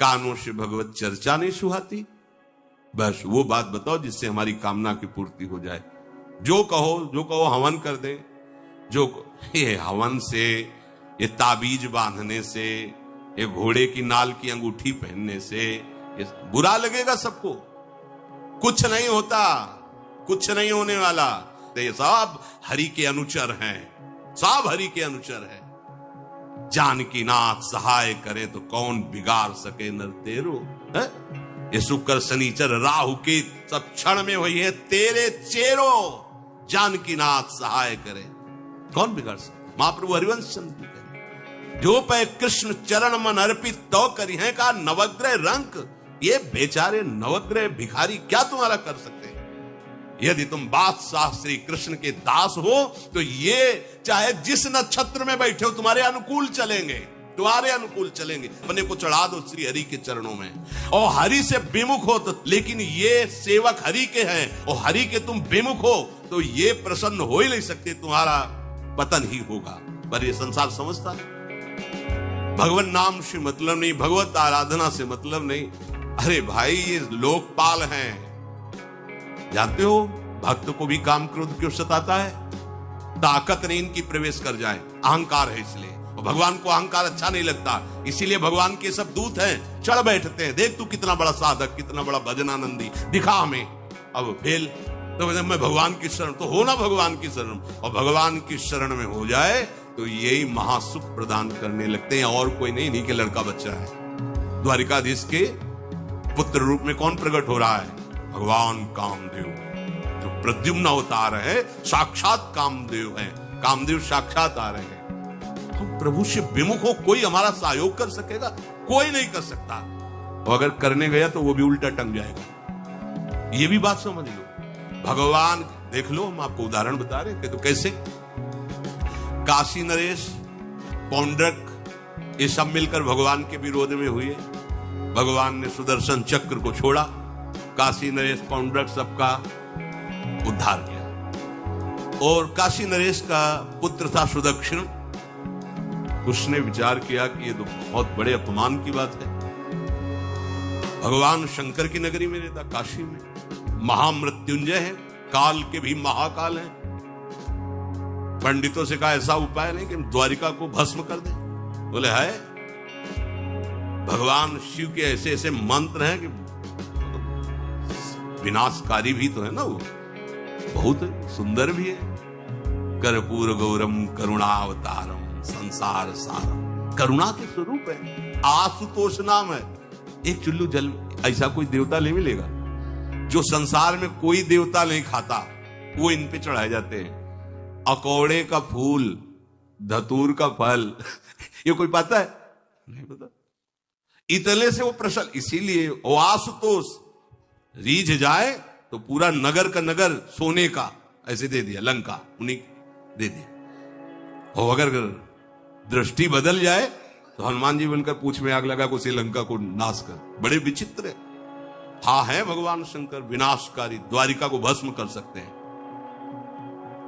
कानों से भगवत चर्चा नहीं सुहाती। बस वो बात बताओ जिससे हमारी कामना की पूर्ति हो जाए। जो कहो हवन कर दे। ये हवन से, ये ताबीज बांधने से, ये घोड़े की नाल की अंगूठी पहनने से ये बुरा लगेगा सबको। कुछ नहीं होता, कुछ नहीं होने वाला। ये सब हरि के अनुचर हैं, सब हरि के अनुचर हैं। जानकी नाथ सहाय करे तो कौन बिगाड़ सके नर तेरो। ये शुक्र शनिचर राहु के सब क्षण में वही है तेरे चेरो। जानकी नाथ सहाय करे कौन बिगाड़ सके। महाप्रभु हरिवंश चंद्र करे जो पे कृष्ण चरण मन अर्पित तो करी है का नवग्रह रंक। ये बेचारे नवग्रह भिखारी क्या तुम्हारा कर सकते हैं। यदि तुम बादशाह श्री कृष्ण के दास हो तो ये चाहे जिस नक्षत्र में बैठे हो तुम्हारे अनुकूल चलेंगे, तुम्हारे अनुकूल चलेंगे। अपने को चढ़ा दो श्री हरि के चरणों में और हरि से विमुख हो तो, लेकिन ये सेवक हरि के हैं और हरि के तुम विमुख हो तो ये प्रसन्न हो ही नहीं सकते, तुम्हारा पतन ही होगा। पर ये संसार समझता नहीं। भगवान नाम से मतलब नहीं, भगवत आराधना से मतलब नहीं। अरे भाई ये लोकपाल हैं। जानते हो भक्त को भी काम क्रोध क्यों सताता है। ताकत नहीं इनकी प्रवेश कर जाए, अहंकार है इसलिए। और भगवान को अहंकार अच्छा नहीं लगता, इसीलिए भगवान के सब दूत हैं चढ़ बैठते हैं। देख तू कितना बड़ा साधक, कितना बड़ा भजनानंदी, दिखा हमें। अब फेल तो मैं भगवान की शरण, तो हो ना भगवान की शरण। और भगवान की शरण में हो जाए तो यही महासुख प्रदान करने लगते हैं। और कोई नहीं, इन्हीं के लड़का बच्चा है। द्वारिकाधीश के पुत्र रूप में कौन प्रकट हो रहा है। भगवान कामदेव, जो प्रद्युम्न अवतार है, साक्षात कामदेव है। कामदेव साक्षात आ रहे हैं। हम प्रभु से विमुख हो, कोई हमारा सहयोग कर सकेगा? कोई नहीं कर सकता। और अगर करने गया तो वो भी उल्टा टंग जाएगा। ये भी बात समझ लो। भगवान देख लो, हम आपको उदाहरण बता रहे थे तो कैसे काशी नरेश, पौंड्रक, ये सब मिलकर भगवान के विरोध में हुए। भगवान ने सुदर्शन चक्र को छोड़ा, काशी नरेश पौंड्रक सबका उद्धार किया। और काशी नरेश का पुत्र था सुदक्षिण। उसने विचार किया कि ये तो बहुत बड़े अपमान की बात है। भगवान शंकर की नगरी में रहता, काशी में महामृत्युंजय है, काल के भी महाकाल है। पंडितों से कहा ऐसा उपाय नहीं कि द्वारिका को भस्म कर दे। बोले है, भगवान शिव के ऐसे ऐसे मंत्र हैं कि विनाशकारी भी तो है ना, वो बहुत सुंदर भी है। कर्पूर गौरम करुणावतारम संसार सारम, करुणा के स्वरूप है। आशुतोष नाम है। एक चुल्लू जल ऐसा कोई देवता नहीं मिलेगा जो संसार में कोई देवता नहीं खाता, वो इन पे चढ़ाए जाते हैं। अकौड़े का फूल, धतूर का फल, ये कोई पाता है? नहीं पता। इतने से वो प्रसन्न, इसीलिए आशुतोष रीझ जाए तो पूरा नगर का नगर सोने का ऐसे दे दिया, लंका उन्हीं दे दिया। और अगर दृष्टि बदल जाए तो हनुमान जी बनकर पूछ में आग लगा को श्रीलंका को नाश कर। बड़े विचित्र है। हाँ है भगवान शंकर विनाशकारी, द्वारिका को भस्म कर सकते हैं।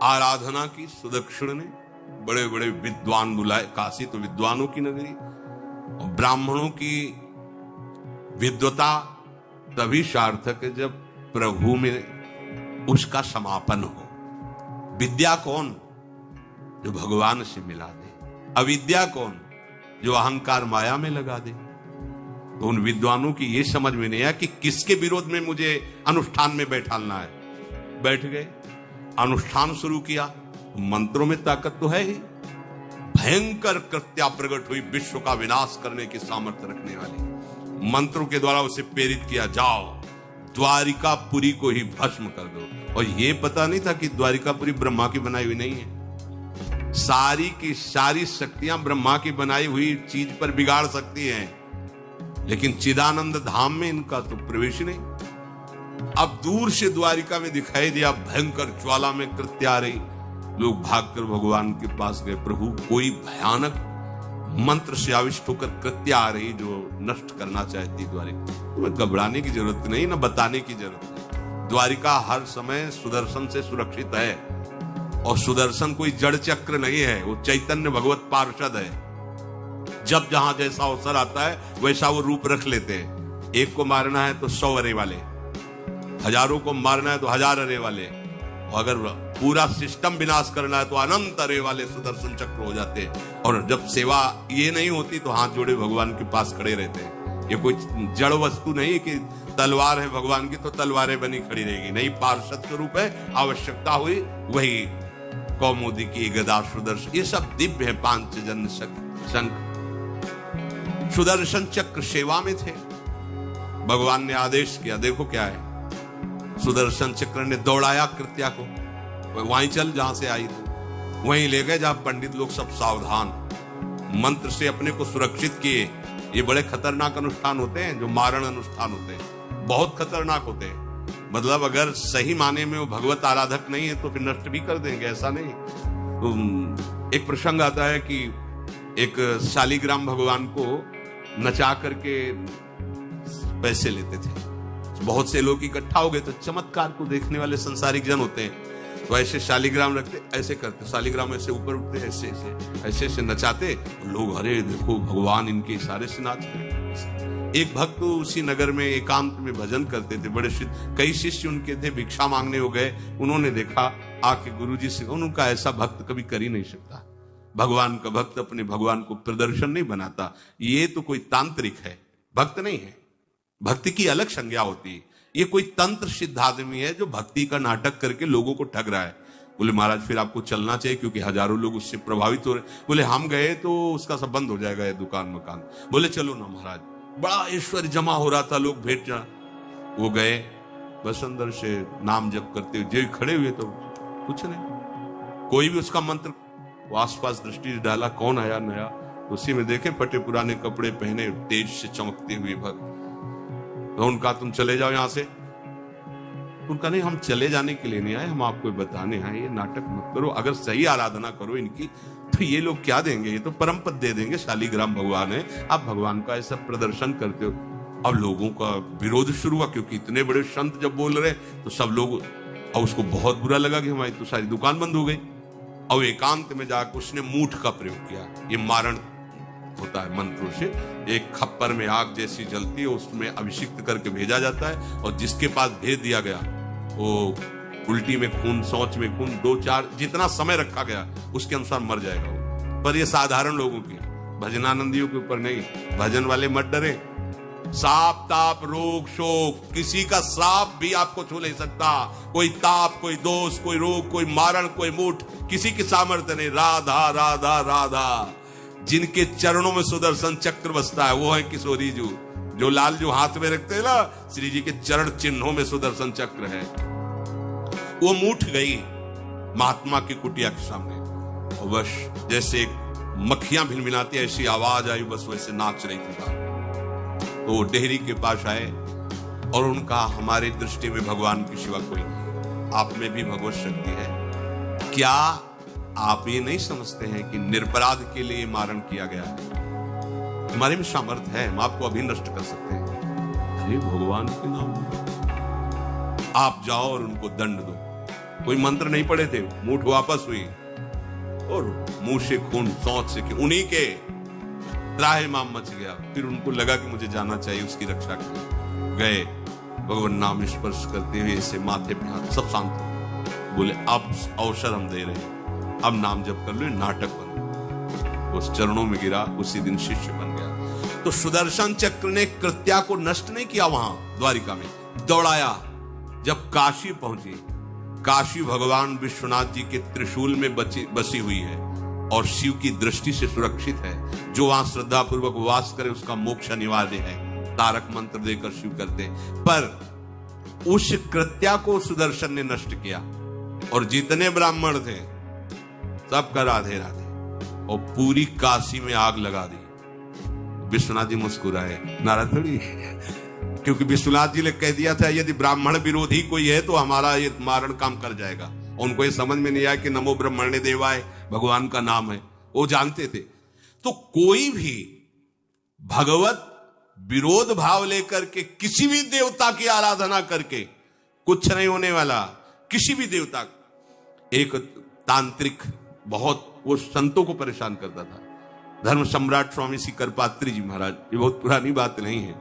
आराधना की सुदक्षिण ने बड़े बड़े विद्वान बुलाए। काशी तो विद्वानों की नगरी, और ब्राह्मणों की विद्वता तभी सार्थक है जब प्रभु में उसका समापन हो। विद्या कौन? जो भगवान से मिला दे। अविद्या कौन? जो अहंकार माया में लगा दे। तो उन विद्वानों की ये समझ में नहीं आया कि किसके विरोध में मुझे अनुष्ठान में बैठालना है। बैठ गए, अनुष्ठान शुरू किया। मंत्रों में ताकत तो है ही। भयंकर कृत्या प्रकट हुई, विश्व का विनाश करने की सामर्थ्य रखने वाली। मंत्रों के द्वारा उसे प्रेरित किया, जाओ द्वारिकापुरी को ही भस्म कर दो। और ये पता नहीं था कि द्वारिकापुरी ब्रह्मा की बनाई हुई नहीं है। सारी की सारी शक्तियां ब्रह्मा की बनाई हुई चीज पर बिगाड़ सकती हैं, लेकिन चिदानंद धाम में इनका तो प्रवेश नहीं। अब दूर से द्वारिका में दिखाई दिया, भयंकर ज्वाला में कृत्य आ रही। लोग भागकर भगवान के पास गए, प्रभु कोई भयानक मंत्र से आविष्ट होकर कृत्य आ रही जो नष्ट करना चाहती द्वारिका। तुम्हें घबराने की जरूरत नहीं, ना बताने की जरूरत नहीं। द्वारिका हर समय सुदर्शन से सुरक्षित है, और सुदर्शन कोई जड़ चक्र नहीं है, वो चैतन्य भगवत पार्षद है। जब जहां जैसा अवसर आता है वैसा वो रूप रख लेते हैं। एक को मारना है तो 100 अरे वाले, हजारों को मारना है तो 1000 अरे वाले, और अगर पूरा सिस्टम विनाश करना है तो अनंत अरे वाले सुदर्शन चक्र हो जाते हैं। और जब सेवा ये नहीं होती तो हाथ जोड़े भगवान के पास खड़े रहते हैं। ये कोई जड़ वस्तु नहीं कि तलवार है भगवान की तो तलवारें बनी खड़ी रहेगी, नहीं, पार्षद स्वरूप है। आवश्यकता हुई वही कौमुदी की गदा सुदर्शन, ये सब दिव्य है। पांचजन्य शंख सुदर्शन चक्र सेवा में थे। भगवान ने आदेश किया, देखो क्या है, सुदर्शन चक्र ने दौड़ाया कृत्या को, वहीं चल जहां से आई थी वहीं ले गए जहां पंडित लोग सब सावधान, मंत्र से अपने को सुरक्षित किए। ये बड़े खतरनाक अनुष्ठान होते हैं, जो मारण अनुष्ठान होते हैं, बहुत खतरनाक होते हैं। मतलब अगर सही माने में वो भगवत आराधक नहीं है तो फिर नष्ट भी कर देंगे, ऐसा नहीं। तो एक प्रसंग आता है कि एक शालिग्राम भगवान को नचा करके पैसे लेते थे। बहुत से लोग इकट्ठा हो गए, तो चमत्कार को देखने वाले संसारिक जन होते हैं, तो ऐसे शालिग्राम रखते, ऐसे करते, शालिग्राम ऐसे ऊपर उठते, ऐसे ऐसे ऐसे ऐसे नचाते, लोग अरे देखो भगवान इनके इशारे से नाच रहे। एक भक्त तो उसी नगर में एकांत में भजन करते थे, बड़े कई शिष्य उनके थे, भिक्षा मांगने हो गए, उन्होंने देखा आके गुरुजी से, उनका ऐसा भक्त कभी कर ही नहीं सकता। भगवान का भक्त अपने भगवान को प्रदर्शन नहीं बनाता, ये तो कोई तांत्रिक है, भक्त नहीं है। भक्ति की अलग संज्ञा होती है। ये कोई तंत्र सिद्ध आदमी है जो भक्ति का नाटक करके लोगों को ठग रहा है। बोले महाराज फिर आपको चलना चाहिए क्योंकि हजारों लोग उससे प्रभावित हो रहे। बोले हम गए तो उसका सब बंद हो जाएगा ये दुकान मकान। बोले चलो ना महाराज, बड़ा ऐश्वर्य जमा हो रहा था, लोग भेंट जा, वो गए, बस अंदर से नाम जप करते हुए जो खड़े हुए तो कुछ नहीं, कोई भी उसका मंत्र, वो आसपास दृष्टि डाला, कौन आया नया, उसी में देखे फटे पुराने कपड़े पहने तेज से चमकते हुए भक्त। तो उनका तुम चले जाओ यहां से। उनका नहीं, हम चले जाने के लिए नहीं आए, हम आपको बताने आए, ये नाटक मत करो, अगर सही आराधना करो इनकी तो ये लोग क्या देंगे, ये तो परम पद दे देंगे, शालिग्राम भगवान है, आप भगवान का ऐसा प्रदर्शन करते हो। अब लोगों का विरोध शुरू हुआ क्योंकि इतने बड़े संत जब बोल रहे तो सब लोग, और उसको बहुत बुरा लगा कि हमारी तो सारी दुकान बंद हो गई। और एकांत में जाकर उसने मूठ का प्रयोग किया, ये मारण होता है मंत्रों से, एक खप्पर में आग जैसी जलती है, उसमें अभिषिक्त करके भेजा जाता है, और जिसके पास भेज दिया गया वो उल्टी में खून, शौच में खून, 2-4 जितना समय रखा गया उसके अनुसार मर जाएगा वो। पर ये साधारण लोगों की, भजनानंदियों के ऊपर नहीं। भजन वाले मत डरे, साप ताप रोग शोक, किसी का श्राप भी आपको छू नहीं सकता। कोई ताप, कोई दोष, कोई रोग, कोई मारण, कोई मूठ, किसी की सामर्थ्य नहीं। राधा राधा राधा, जिनके चरणों में सुदर्शन चक्र बसता है वो है किशोरी जी, जो लाल जो हाथ में रखते हैं ना, श्री जी के चरण चिन्हों में सुदर्शन चक्र है। वो मूठ गई महात्मा की कुटिया के सामने, और बस जैसे मक्खियां भिनभिनाती ऐसी आवाज आई, बस वैसे नाच रही थी। तो वो डेहरी के पास आए और उनका, हमारी दृष्टि में भगवान की सिवा कोई नहीं, आप में भी भगवत शक्ति है क्या? आप ये नहीं समझते हैं कि निरपराध के लिए मारण किया गया है? हमारे में सामर्थ्य है, हम आपको अभी नष्ट कर सकते हैं। अरे भगवान के नाम में आप जाओ और उनको दंड दो। कोई मंत्र नहीं पढ़े थे, मूठ वापस हुई और मुंह से खून, सोच से उन्हीं के त्राहिमाम मच गया। फिर उनको लगा कि मुझे जाना चाहिए उसकी रक्षा के लिए, गए, भगवान नाम स्पर्श करते हुए ऐसे माथे पे हाथ, सब शांत हो। बोले अब अवसर हम दे रहे हैं, अब नाम जप कर लो। नाटक बन गया, उस चरणों में गिरा, उसी दिन शिष्य बन गया। तो सुदर्शन चक्र ने कृत्या को नष्ट नहीं किया, वहां द्वारिका में दौड़ाया। जब काशी पहुंची, काशी भगवान विश्वनाथ जी के त्रिशूल में बसी हुई है और शिव की दृष्टि से सुरक्षित है। जो वहां श्रद्धा पूर्वक वास करे उसका मोक्ष अनिवार्य है, तारक मंत्र देकर शिव करते। पर उस कृत्या को सुदर्शन ने नष्ट किया, और जितने ब्राह्मण थे सबका राधे राधे, और पूरी काशी में आग लगा दी। विश्वनाथ जी मुस्कुराए, नाराज थोड़ी, क्योंकि विश्वनाथ जी ने कह दिया था यदि ब्राह्मण विरोधी कोई है तो हमारा ये मारण काम कर जाएगा। और उनको ये समझ में नहीं आया कि नमो ब्रह्मण्य देवाय भगवान का नाम है, वो जानते थे। तो कोई भी भगवत विरोध भाव लेकर के किसी भी देवता की आराधना करके कुछ नहीं होने वाला। किसी भी देवता, एक तांत्रिक बहुत वो संतों को परेशान करता था, धर्म सम्राट स्वामी श्री करपात्री जी महाराज, ये बहुत पुरानी बात नहीं है,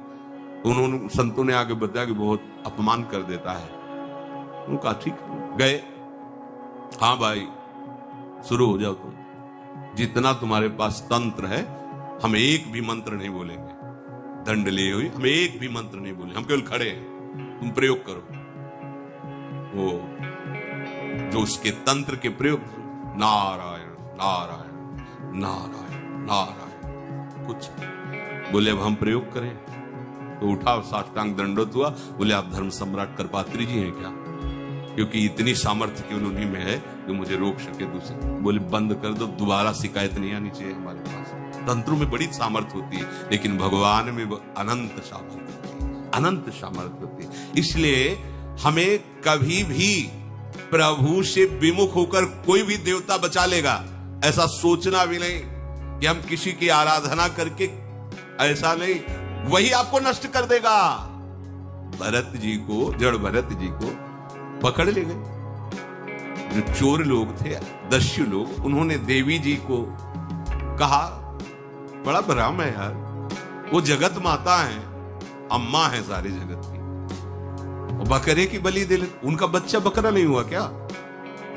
उन्होंने संतों ने आगे बताया कि बहुत अपमान कर देता है। उनका ठीक गए, हाँ भाई शुरू हो जाओ तुम, जितना तुम्हारे पास तंत्र है हम एक भी मंत्र नहीं बोलेंगे, दंड लिए हुई हम एक भी मंत्र नहीं बोले, हम केवल खड़े हैं, तुम प्रयोग करो। वो जो उसके तंत्र के प्रयोग, नारायण नारायण नारायण नारायण, कुछ बोले अब हम प्रयोग करें, तो उठा साष्टांग दंडोत हुआ, बोले आप धर्म सम्राट करपात्री जी हैं क्या? क्योंकि इतनी सामर्थ्य केवल उन्हीं में है जो मुझे रोक सके दूसरे। बोले बंद कर दो, दोबारा शिकायत नहीं आनी चाहिए हमारे पास। तंत्रों में बड़ी सामर्थ्य होती है, लेकिन भगवान में अनंत सामर्थ्य होती है, अनंत सामर्थ्य होती है। इसलिए हमें कभी भी प्रभु से विमुख होकर कोई भी देवता बचा लेगा ऐसा सोचना भी नहीं, कि हम किसी की आराधना करके, ऐसा नहीं, वही आपको नष्ट कर देगा। भरत जी को, जड़ भरत जी को पकड़ ले गए जो चोर लोग थे, दस्यु लोग, उन्होंने देवी जी को कहा, बड़ा भ्रम है यार, वो जगत माता है, अम्मा है सारे जगत की, बकरे की बलि दे ले, उनका बच्चा बकरा नहीं हुआ क्या?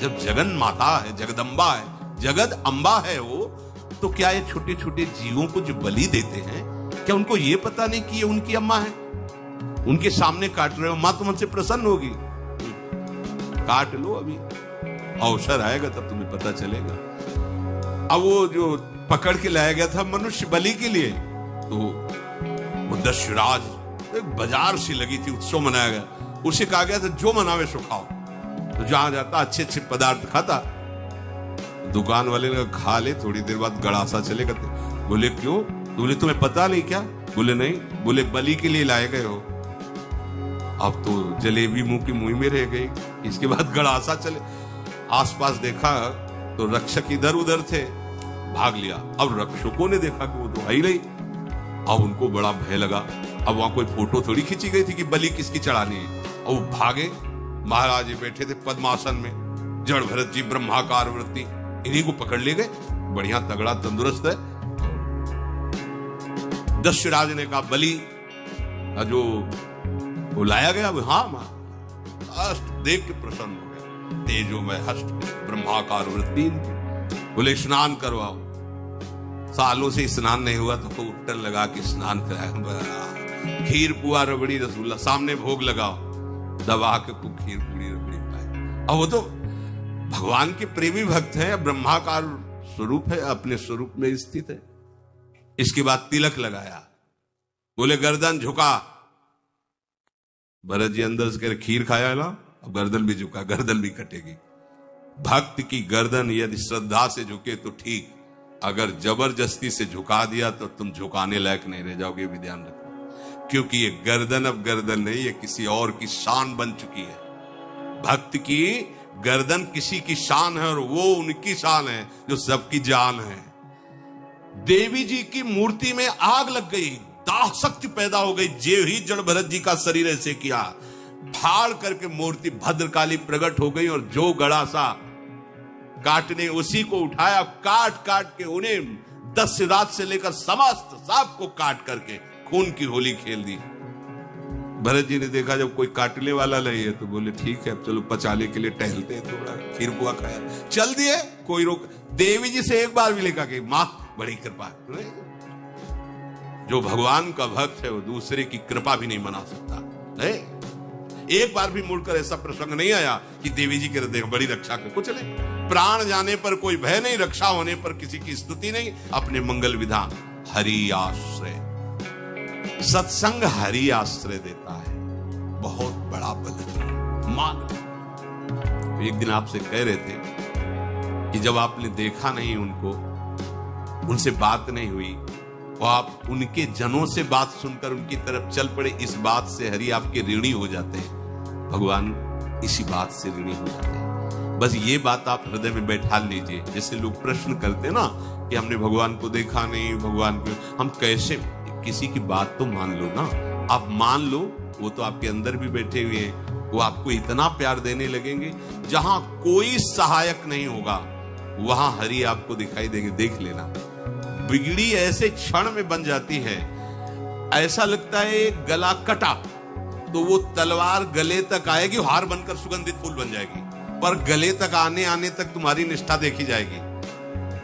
जब जगन माता है, जगदम्बा है, जगद अम्बा है वो, तो क्या ये छोटे छोटे जीवों को जो बलि देते हैं, क्या उनको ये पता नहीं कि ये उनकी अम्मा है? उनके सामने काट रहे हो, मां तो मुझसे प्रसन्न होगी, काट लो, अभी अवसर आएगा तब तुम्हें पता चलेगा। अब वो जो पकड़ के लाया गया था मनुष्य बलि के लिए, तो वो दस्युराज, एक बाजार सी लगी थी, उत्सव मनाया गया, उसे कहा गया था जो मनावे सो खाओ, तो जहां जाता अच्छे अच्छे पदार्थ खाता। दुकान वाले ने खा ले, थोड़ी देर बाद गड़ासा चले गए। बोले क्यों? बोले तुम्हें पता नहीं क्या? बोले नहीं। बोले बलि के लिए लाए गए हो। अब तो जलेबी मुंह की मुंह में रह गई। इसके बाद गड़ासा चले, आसपास देखा तो रक्षक इधर उधर थे, भाग लिया। अब रक्षकों ने देखा कि वो तो आई नहीं, अब उनको बड़ा भय लगा। अब वहां कोई फोटो थोड़ी खींची गई थी कि बलि किसकी चढ़ानी है। अब वो भागे, महाराज जी बैठे थे पद्मासन में, जड़ भरत जी ब्रह्माकार वृत्ति, इन्हीं को पकड़ ले गए। बढ़िया तगड़ा तंदुरुस्त है। दस्युराज ने कहा बलि जो वो लाया गया, हाँ मां, हस्त देख के प्रसन्न हो गया, तेजो में हस्त ब्रह्माकार वृत्ति। बोले स्नान करवाओ। सालों से स्नान नहीं हुआ तो उट्टन लगा के स्नान कराया। खीर पुआ रबड़ी रसगुल्ला सामने भोग लगाओ, दबा के खूब खीर पूरी रबड़ी पाए। अब वो तो भगवान के प्रेमी भक्त हैं, ब्रह्माकार स्वरूप है, अपने स्वरूप में स्थित है। इसके बाद तिलक लगाया, बोले गर्दन झुका। भरत जी अंदर से कह रहे खीर खाया ना, अब गर्दन भी झुका, गर्दन भी कटेगी। भक्त की गर्दन यदि श्रद्धा से झुके तो ठीक, अगर जबरदस्ती से झुका दिया तो तुम झुकाने लायक नहीं रह जाओगे, भी ध्यान रखो। क्योंकि ये गर्दन अब गर्दन नहीं, ये किसी और की शान बन चुकी है। भक्त की गर्दन किसी की शान है और वो उनकी शान है जो सबकी जान है। देवी जी की मूर्ति में आग लग गई, दाह शक्ति पैदा हो गई। जे ही जड़ भरत जी का शरीर ऐसे किया, फाड़ करके मूर्ति भद्रकाली प्रकट हो गई। और जो गड़ासा काटने, उसी को उठाया, काट काट के उन्हें दस्युराज से लेकर समस्त सांप को काट करके खून की होली खेल दी। भरत जी ने देखा जब कोई काटने वाला नहीं है तो बोले ठीक है, अब चलो पचाने के लिए टहलते हैं, थोड़ा खीर पुआ खाया, चल दिए, कोई रोक। देवी जी से एक बार भी लिखा कि मां बड़ी कृपा। जो भगवान का भक्त है वो दूसरे की कृपा भी नहीं मना सकता है। एक बार भी मुड़कर ऐसा प्रसंग नहीं आया कि देवी जी के हृदय बड़ी रक्षा कर, कुछ नहीं। प्राण जाने पर कोई भय नहीं, रक्षा होने पर किसी की स्तुति नहीं। अपने मंगल विधान, हरि आश्रय, सत्संग हरि आश्रय देता है, बहुत बड़ा बल है। मान एक दिन आपसे कह रहे थे कि जब आपने देखा नहीं उनको, उनसे बात नहीं हुई, और आप उनके जनों से बात सुनकर उनकी तरफ चल पड़े, इस बात से हरि आपके ऋणी हो जाते हैं। भगवान इसी बात से ऋणी हो जाते हैं। बस ये बात आप हृदय में बैठा लीजिए। जैसे लोग प्रश्न करते हैं ना कि हमने भगवान को देखा नहीं, भगवान को हम कैसे, किसी की बात तो मान लो ना। आप मान लो, वो तो आपके अंदर भी बैठे हुए हैं, वो आपको इतना प्यार देने लगेंगे। जहां कोई सहायक नहीं होगा वहां हरि आपको दिखाई देंगे। देख लेना, बिगड़ी ऐसे क्षण में बन जाती है, ऐसा लगता है गला कटा तो वो तलवार गले तक आएगी, हार बनकर सुगंधित फूल बन जाएगी, पर गले तक आने तक तुम्हारी निष्ठा देखी जाएगी।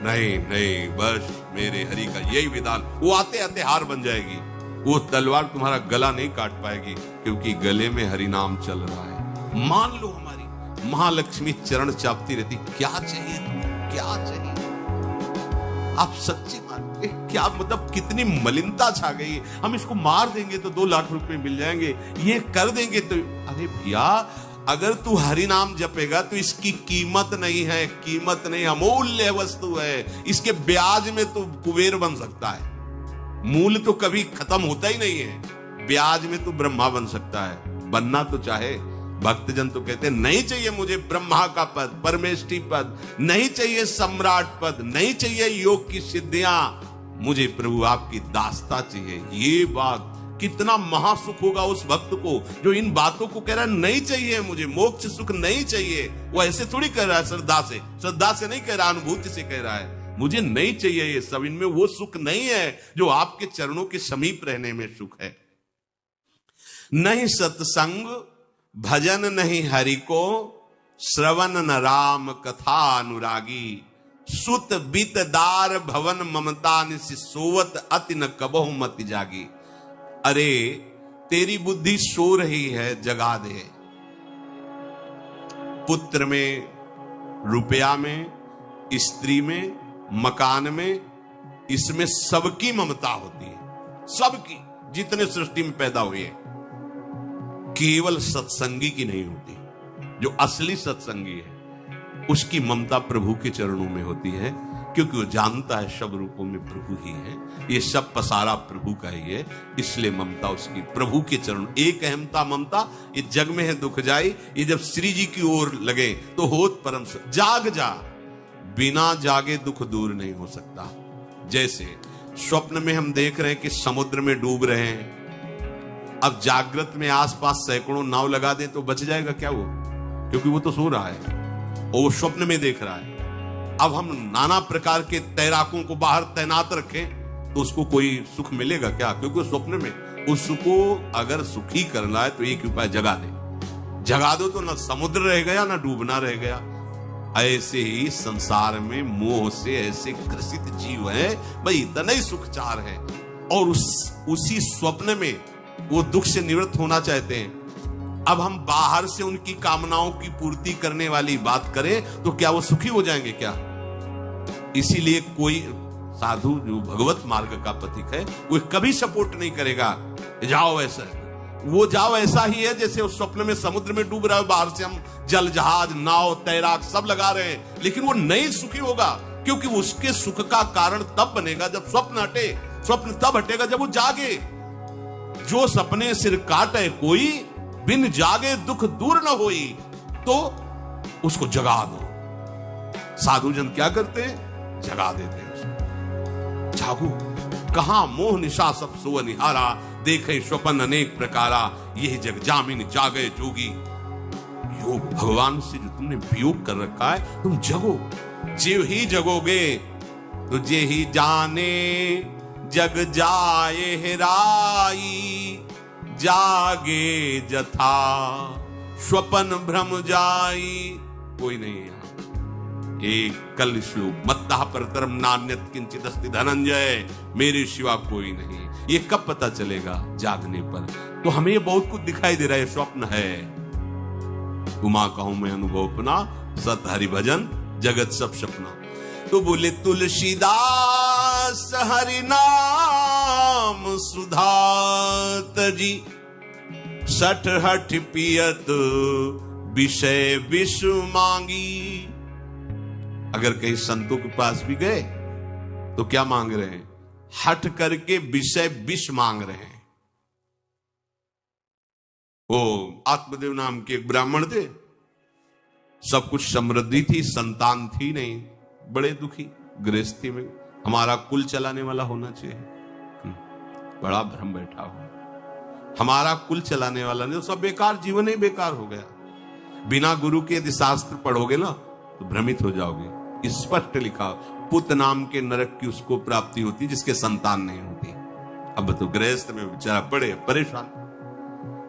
नहीं नहीं, बस मेरे हरि का यही विधान, वो आते आते हार बन जाएगी, वो तलवार तुम्हारा गला नहीं काट पाएगी, क्योंकि गले में हरि नाम चल रहा है। मान लो हमारी महालक्ष्मी चरण चापती रहती, क्या चाहिए क्या चाहिए, आप सच्ची मान, क्या मतलब कितनी मलिनता छा गई है। हम इसको मार देंगे तो 2 लाख रुपए मिल जाएंगे, ये कर देंगे तो, अरे भैया अगर तू हरि नाम जपेगा तो इसकी कीमत नहीं है, कीमत नहीं, अमूल्य वस्तु है, इसके ब्याज में तो कुबेर बन सकता है। मूल तो कभी खत्म होता ही नहीं है, ब्याज में तो ब्रह्मा बन सकता है, बनना तो चाहे। भक्तजन तो कहते हैं नहीं चाहिए मुझे ब्रह्मा का पद, परमेष्ठी पद, नहीं चाहिए सम्राट पद, नहीं चाहिए योग की सिद्धियां, मुझे प्रभु आपकी दास्ता चाहिए। ये बात, कितना महासुख होगा उस भक्त को जो इन बातों को कह रहा है, नहीं चाहिए मुझे मोक्ष सुख नहीं चाहिए। वो ऐसे थोड़ी कह रहा है, श्रद्धा से नहीं कह रहा, अनुभूति से कह रहा है, मुझे नहीं चाहिए ये सब, इनमें वो सुख नहीं है जो आपके चरणों के समीप रहने में सुख है। नहीं सत्संग भजन नहीं हरि को, श्रवण न राम कथा अनुरागी, सुत बित दार भवन ममता निसि सोवत अति न कबहु मति जागी। अरे तेरी बुद्धि सो रही है, जगा दे। पुत्र में, रुपया में, स्त्री में, मकान में, इसमें सबकी ममता होती है, सबकी, जितने सृष्टि में पैदा हुए हैं। केवल सत्संगी की नहीं होती। जो असली सत्संगी है उसकी ममता प्रभु के चरणों में होती है, क्योंकि वो जानता है सब रूपों में प्रभु ही है, ये सब पसारा प्रभु का ही है, इसलिए ममता उसकी प्रभु के चरण। एक अहमता ममता, ये जग में है दुख जाई, ये जब श्री जी की ओर लगे तो होत परम सुख। जाग जा, बिना जागे दुख दूर नहीं हो सकता। जैसे स्वप्न में हम देख रहे हैं कि समुद्र में डूब रहे हैं, अब जागृत में आसपास सैकड़ों नाव लगा दें तो बच जाएगा क्या वो, क्योंकि वो तो सो रहा है और वो स्वप्न में देख रहा है। अब हम नाना प्रकार के तैराकों को बाहर तैनात रखें तो उसको कोई सुख मिलेगा क्या, क्योंकि स्वप्न में। उसको अगर सुखी करना है तो एक उपाय, जगा दे, जगा दो तो ना समुद्र रह गया ना डूबना रह गया। ऐसे ही संसार में मोह से ऐसे ग्रसित जीव है, भाई इतना ही सुख चार है, और उसी स्वप्न में वो दुख से निवृत्त होना चाहते हैं। अब हम बाहर से उनकी कामनाओं की पूर्ति करने वाली बात करें तो क्या वो सुखी हो जाएंगे क्या? इसीलिए कोई साधु जो भगवत मार्ग का पथिक है वो कभी सपोर्ट नहीं करेगा जाओ ऐसा, वो जाओ ऐसा ही है जैसे उस स्वप्न में समुद्र में डूब रहा है, बाहर से हम जल जहाज नाव तैराक सब लगा रहे हैं, लेकिन वो नहीं सुखी होगा, क्योंकि उसके सुख का कारण तब बनेगा जब स्वप्न हटे। स्वप्न तब हटेगा जब वो जागे। जो सपने सिर काटे कोई, बिन जागे दुख दूर न होई, तो उसको जगा दो। साधु जन क्या करते हैं? जगा देते हैं उसको। जागो, कहां मोह निशा सब सो निहारा, देखे स्वपन अनेक प्रकारा, यह जग जामिन जागे जोगी। योग भगवान से जो तुमने वियोग कर रखा है, तुम जगो। जे ही जगोगे तो जे ही जाने जग जाए हेराई, जागे जथा स्वपन भ्रम जाई। कोई नहीं है यहाँ। एक कल श्लोक, मत्ता परतरम नान्यत किंचित अस्ति धनंजय, मेरे सिवा कोई नहीं। ये कब पता चलेगा? जागने पर। तो हमें ये बहुत कुछ दिखाई दे रहा है, स्वप्न है। उमा कहूं मैं अनुभव अपना, सत हरि भजन जगत सब सपना। तो बोले तुलसीदास हरि नाम सुधा तजी, सठ हठ पियत विषय विष मांगी। अगर कहीं संतों के पास भी गए तो क्या मांग रहे हैं? हट करके विषय विष मांग रहे हैं। वो आत्मदेव नाम के एक ब्राह्मण थे, सब कुछ समृद्धि थी, संतान थी नहीं, बड़े दुखी गृहस्थी में। हमारा कुल चलाने वाला होना चाहिए, बड़ा भ्रम बैठा हुआ। हमारा कुल चलाने वाला नहीं, तो सब बेकार, जीवन ही बेकार हो गया। बिना गुरु के यदि शास्त्र पढ़ोगे ना तो भ्रमित हो जाओगे। स्पष्ट लिखा, पुत नाम के नरक की उसको प्राप्ति होती जिसके संतान नहीं होती। अब तो गृहस्थ में बेचारा पड़े परेशान।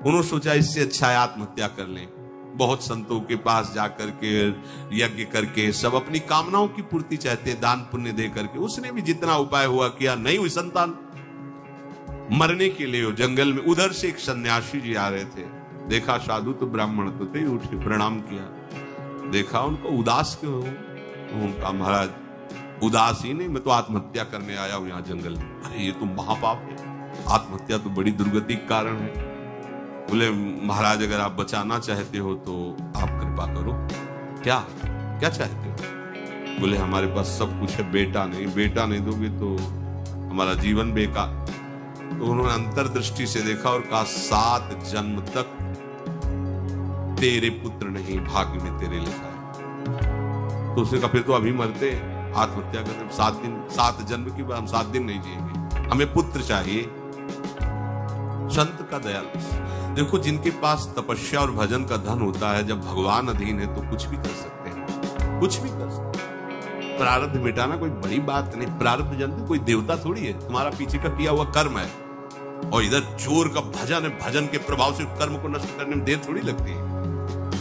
उन्होंने सोचा इससे अच्छा है आत्महत्या कर लें। बहुत संतों के पास जाकर के यज्ञ करके सब अपनी कामनाओं की पूर्ति चाहते, दान पुण्य दे करके। उसने भी जितना उपाय हुआ किया, नहीं हुई संतान। मरने के लिए वो जंगल में, उधर से एक सन्यासी जी आ रहे थे। देखा साधु तो ब्राह्मण तो थे, उठे प्रणाम किया। देखा उनको उदास क्यों हो? उनका महाराज उदास ही नहीं, मैं तो आत्महत्या करने आया हूं यहाँ जंगल में। अरे ये तो महापाप है, आत्महत्या तो बड़ी दुर्गति का कारण है। बोले महाराज अगर आप बचाना चाहते हो तो आप कृपा करो। क्या क्या चाहते हो? बोले हमारे पास सब कुछ है, बेटा नहीं दोगे तो हमारा जीवन बेकार। तो उन्होंने अंतर्दृष्टि से देखा और कहा 7 जन्म तक तेरे पुत्र नहीं भाग्य में तेरे लिखा है। तो उसने कहा फिर तो अभी मरते, आत्महत्या करते। 7 जन्म की बात, हम 7 दिन नहीं जिएंगे, हमें पुत्र चाहिए। संत का दयालु। देखो जिनके पास तपस्या और भजन का धन होता है, जब भगवान अधीन है तो कुछ भी कर सकते हैं, कुछ भी कर सकते हैं। प्रारब्ध मिटाना कोई बड़ी बात नहीं। प्रारब्ध जानते, कोई देवता थोड़ी है, तुम्हारा पीछे का किया हुआ कर्म है। और इधर जोर का भजन है, भजन के प्रभाव से कर्म को नष्ट करने में देर थोड़ी लगती है।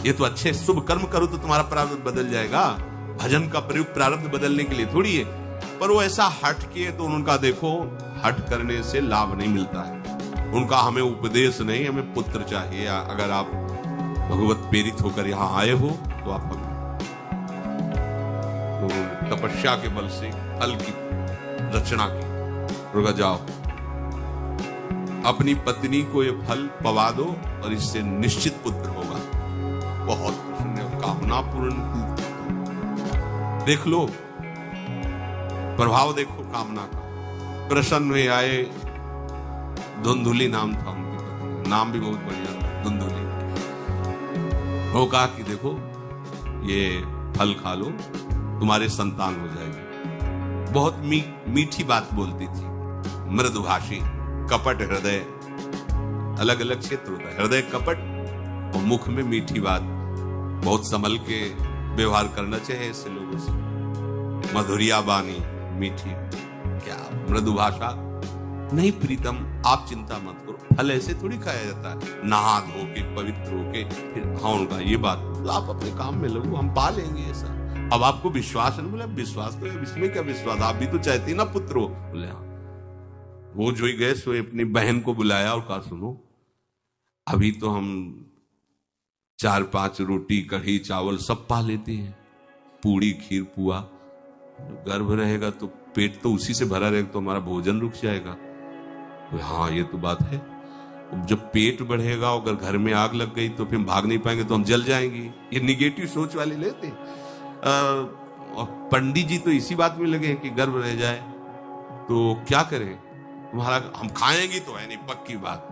ये तो अच्छे शुभ कर्म करो तो तुम्हारा प्रारब्ध बदल जाएगा। भजन का प्रयोग प्रारब्ध बदलने के लिए थोड़ी है। पर वो ऐसा हट किए तो उनका देखो, हट करने से लाभ नहीं मिलता है। उनका हमें उपदेश नहीं, हमें पुत्र चाहिए। अगर आप भगवत प्रेरित होकर यहाँ आए हो तो आप तो तपस्या के बल से फल की रचना की, रुक जाओ, अपनी पत्नी को ये फल पवा दो और इससे निश्चित पुत्र होगा। बहुत प्रसन्न, कामना पूर्ण। देख लो प्रभाव, देखो कामना का। प्रसन्न हुए आए। धुंधुली नाम था उनकी पत्नी, नाम भी बहुत बढ़िया था, धुंधुली। वो कहा कि देखो ये फल खा लो, तुम्हारे संतान हो जाएगी। बहुत मीठी बात बोलती थी, मृदुभाषी, कपट हृदय। अलग अलग क्षेत्र होता है, हृदय कपट और मुख में मीठी बात। बहुत संभल के व्यवहार करना चाहिए ऐसे लोगों से। मधुरिया बानी, मीठी, क्या मृदुभाषा। नहीं प्रीतम, आप चिंता मत करो, फल ऐसे थोड़ी खाया जाता है, नहा धो के पवित्र होके फिर। हाँ उनका ये बात, तो आप अपने काम में लगो, हम पा लेंगे ऐसा। अब आपको विश्वास है? बोले विश्वास तो है, इसमें क्या विश्वास, आप भी तो चाहती ना पुत्र हो। बोले हाँ। वो जो ही गए सो अपनी बहन को बुलाया और कहा सुनो, अभी तो हम 4-5 रोटी कढ़ी चावल सब पा लेते हैं, पूड़ी खीर पुआ। गर्भ रहेगा तो पेट तो उसी से भरा रहेगा, तो हमारा भोजन रुक जाएगा। हाँ ये तो बात है। जब पेट बढ़ेगा, अगर घर में आग लग गई तो फिर भाग नहीं पाएंगे, तो हम जल जाएंगे। ये निगेटिव सोच वाले लेते। और पंडित जी तो इसी बात में लगे हैं कि गर्भ रह जाए तो क्या करें, तुम्हारा हम खाएंगे तो है नहीं, पक्की बात,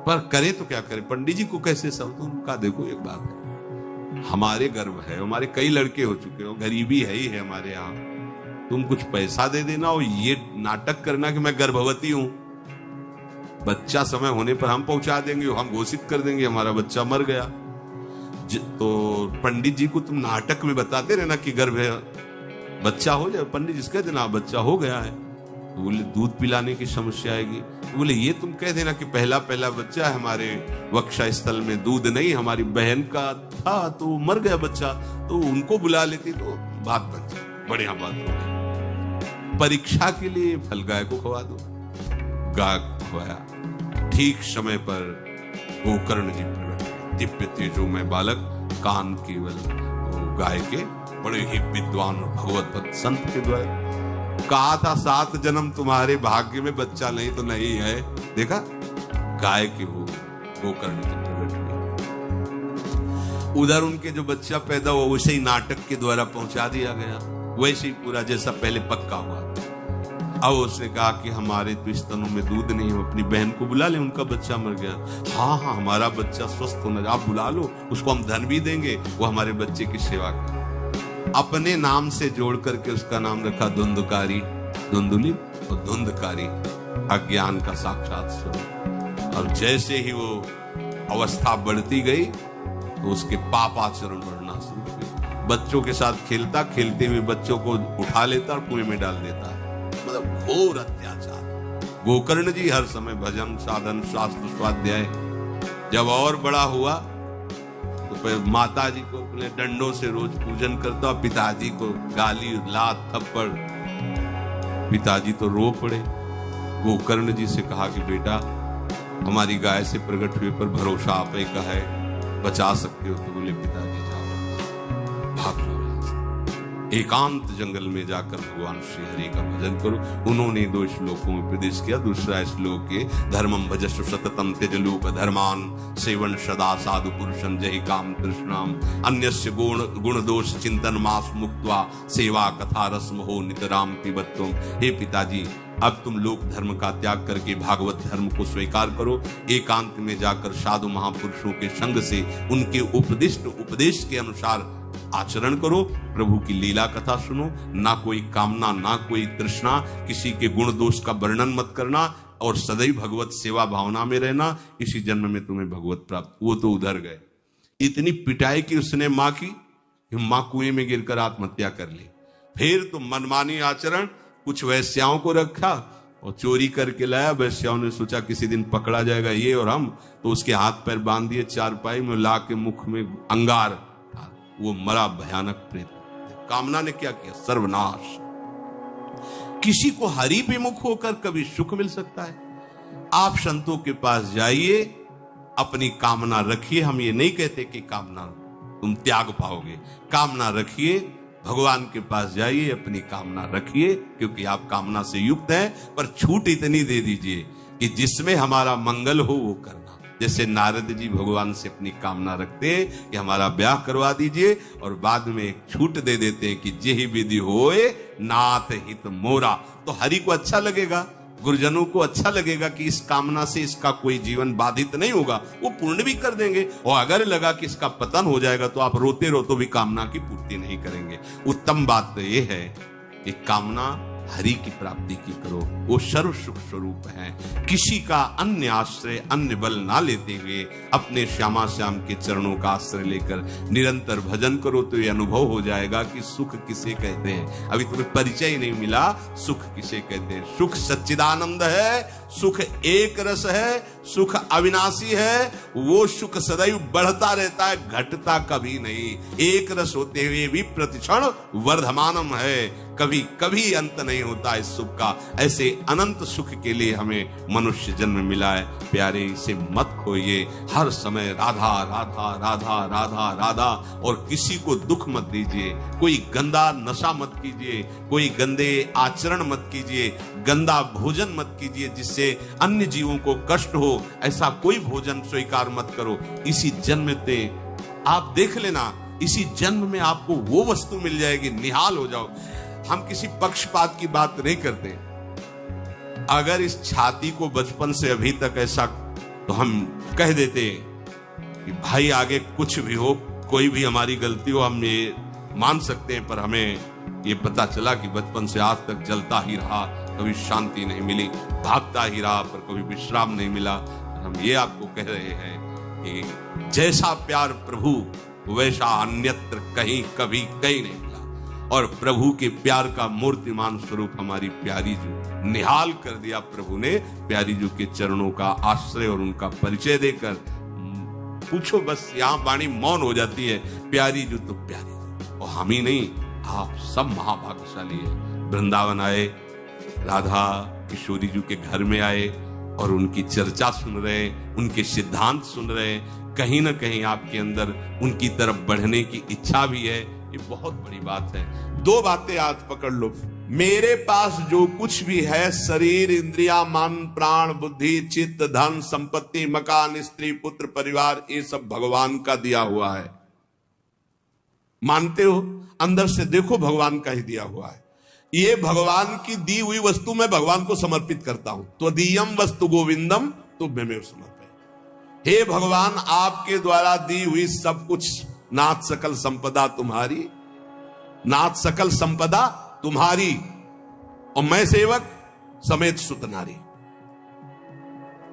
पर करें तो क्या करें। पंडित जी को कैसे सब, तो उनका देखो एक बात है, हमारे गर्भ है, हमारे कई लड़के हो चुके हो, गरीबी है ही है हमारे यहाँ, तुम कुछ पैसा दे देना और ये नाटक करना कि मैं गर्भवती हूं। बच्चा समय होने पर हम पहुंचा देंगे, हम घोषित कर देंगे हमारा बच्चा मर गया। तो पंडित जी को तुम नाटक में बताते रहना कि गर्भ है, बच्चा हो जाए। पंडित जी कह देना बच्चा हो गया है, तो बोले दूध पिलाने की समस्या आएगी। तो बोले ये तुम कह देना कि पहला बच्चा है, हमारे वक्षा स्थल में दूध नहीं, हमारी बहन का था तो मर गया बच्चा, तो उनको बुला लेती तो बात बन जाए, बढ़िया बात हो गई। परीक्षा के लिए फल गाय को खवा दो, गाय को खवाया। ठीक समय पर गोकर्ण जी प्रकट, दिव्य तेजो में बालक, कान केवल गाय के, बड़े ही विद्वान और भगवत भक्त संत के द्वारा। कहा था 7 जन्म तुम्हारे भाग्य में, बच्चा नहीं तो नहीं है। देखा गाय के वो गोकर्ण जी प्रकट हुए। उधर उनके जो बच्चा पैदा हुआ वैसे ही नाटक के द्वारा पहुंचा दिया गया, वैसे ही पूरा जैसा पहले पक्का हुआ। अब उसने कहा कि हमारे तो स्तनों में दूध नहीं, हम अपनी बहन को बुला लें, उनका बच्चा मर गया। हाँ हमारा बच्चा स्वस्थ होना, आप बुला लो, उसको हम धन भी देंगे, वो हमारे बच्चे की सेवा करे। अपने नाम से जोड़ करके उसका नाम रखा धुंधकारी, धुंधुली और धुंधकारी, अज्ञान का साक्षात स्वरूप। और जैसे ही वो अवस्था बढ़ती गई तो उसके पापाचरण बढ़ना शुरू हुए, बच्चों के साथ खेलता, खेलते हुए बच्चों को उठा लेता और कुएं में डाल देता। मतलब घोर अत्याचार। गोकर्ण जी हर समय भजन साधन शास्त्र स्वाध्याय। जब और बड़ा हुआ तो माता जी को अपने डंडों से रोज पूजन करता, पिताजी को गाली लात थप्पड़। पिताजी तो रो पड़े। गोकर्ण जी से कहा कि बेटा, हमारी गाय से प्रकट हुए पर भरोसा आप ही का है, बचा सकते हो? तो बोले पिताजी जाओ, भाग जाओ, एकांत जंगल में जाकर भगवान श्री हरि का भजन करो। उन्होंने 2 श्लोकों में उपदेश किया। दूसरा श्लोक है, धर्मम भजस्व सततम त्यज लोक धर्मान सेवन सदा साधु पुरुषं जहि काम तृष्णाम अन्यस्य गुण दोष चिंतन मास मुक्त्वा सेवा कथा रस्म हो नितराम पिबत्वम। हे पिताजी, अब तुम लोक धर्म का त्याग करके भागवत धर्म को स्वीकार करो। एकांत में जाकर साधु महापुरुषों के संग से उनके उपदेश के अनुसार आचरण करो। प्रभु की लीला कथा सुनो। ना कोई कामना, ना कोई तृष्णा, किसी के गुण दोष का वर्णन मत करना और सदैव भगवत सेवा भावना में रहना। इसी जन्म में तुम्हें भगवत प्राप्त। वो तो उधर गए। इतनी पिटाई की उसने मां की, मां कुएं में गिरकर आत्महत्या कर ली। फिर तो मनमानी आचरण, कुछ वैश्याओं को रखा और चोरी करके लाया। वैश्याओं ने सोचा किसी दिन पकड़ा जाएगा ये और हम, तो उसके हाथ पैर बांध दिए, चारपाई में ला के मुख में अंगार, वो मरा भयानक प्रेत। कामना ने क्या किया? सर्वनाश। किसी को हरि पे मुख होकर कभी सुख मिल सकता है? आप संतों के पास जाइए, अपनी कामना रखिए। हम ये नहीं कहते कि कामना तुम त्याग पाओगे। कामना रखिए, भगवान के पास जाइए, अपनी कामना रखिए, क्योंकि आप कामना से युक्त हैं। पर छूट इतनी दे दीजिए कि जिसमें हमारा मंगल हो वो करना। जैसे नारद जी भगवान से अपनी कामना रखते हैं कि हमारा ब्याह करवा दीजिए, और बाद में एक छूट दे देते हैं कि जेहि विधि होए नाथ हित मोरा। तो हरि को अच्छा लगेगा, गुरुजनों को अच्छा लगेगा कि इस कामना से इसका कोई जीवन बाधित नहीं होगा, वो पूर्ण भी कर देंगे। और अगर लगा कि इसका पतन हो जाएगा तो आप रोते रोते भी कामना की पूर्ति नहीं करेंगे। उत्तम बात तो ये है कि कामना हरि की प्राप्ति की करो। वो सर्व सुख स्वरूप है। किसी का अन्य आश्रय, अन्य बल ना लेते हुए अपने श्यामा श्याम के चरणों का आश्रय लेकर निरंतर भजन करो तो ये अनुभव हो जाएगा कि सुख किसे कहते हैं। अभी तुम्हें परिचय ही नहीं मिला, सुख किसे कहते हैं। सुख सच्चिदानंद है, सुख एक रस है, सुख अविनाशी है। वो सुख सदैव बढ़ता रहता है, घटता कभी नहीं। एक रस होते हुए भी प्रतिक्षण वर्धमानम है, कभी कभी अंत नहीं होता इस सुख का। ऐसे अनंत सुख के लिए हमें मनुष्य जन्म मिला है। प्यारे, इसे मत खोइए। हर समय राधा राधा राधा राधा राधा, और किसी को दुख मत दीजिए। कोई गंदा नशा मत कीजिए, कोई गंदे आचरण मत कीजिए, गंदा भोजन मत कीजिए जिससे अन्य जीवों को कष्ट हो। ऐसा कोई भोजन स्वीकार मत करो। इसी जन्म में आप देख लेना, इसी जन्म में आपको वो वस्तु मिल जाएगी, निहाल हो जाओ। हम किसी पक्षपात की बात नहीं करते। अगर इस छाती को बचपन से अभी तक ऐसा, तो हम कह देते कि भाई आगे कुछ भी हो, कोई भी हमारी गलती हो, हम ये मान सकते हैं। पर हमें ये पता चला कि बचपन से आज तक जलता ही रहा, कभी शांति नहीं मिली, भागता ही रहा, पर कभी विश्राम नहीं मिला। हम ये आपको कह रहे हैं कि जैसा प्यार प्रभु, वैसा अन्यत्र कहीं कभी कहीं नहीं। और प्रभु के प्यार का मूर्तिमान स्वरूप हमारी प्यारी जू निहाल कर दिया प्रभु ने। प्यारी जू के चरणों का आश्रय और उनका परिचय देकर पूछो, बस यहाँ वाणी मौन हो जाती है। प्यारी जू तो प्यारी जू, और हम ही नहीं, आप सब महाभाग्यशाली है। वृंदावन आए, राधा किशोरी जू के घर में आए और उनकी चर्चा सुन रहे, उनके सिद्धांत सुन रहे। कहीं ना कहीं आपके अंदर उनकी तरफ बढ़ने की इच्छा भी है। ये बहुत बड़ी बात है। 2 बातें आज पकड़ लो। मेरे पास जो कुछ भी है, शरीर, इंद्रिया, मन, प्राण, बुद्धि, चित्त, धन, संपत्ति, मकान, स्त्री, पुत्र, परिवार, ये सब भगवान का दिया हुआ है। मानते हो? अंदर से देखो, भगवान का ही दिया हुआ है। ये भगवान की दी हुई वस्तु मैं भगवान को समर्पित करता हूं। त्वदीयम वस्तु गोविंदम तुभ्यमेव समर्पयामि। हे भगवान, आपके द्वारा दी हुई सब कुछ, नाथ सकल संपदा तुम्हारी, नाथ सकल संपदा तुम्हारी, और मैं सेवक समेत सुत नारी।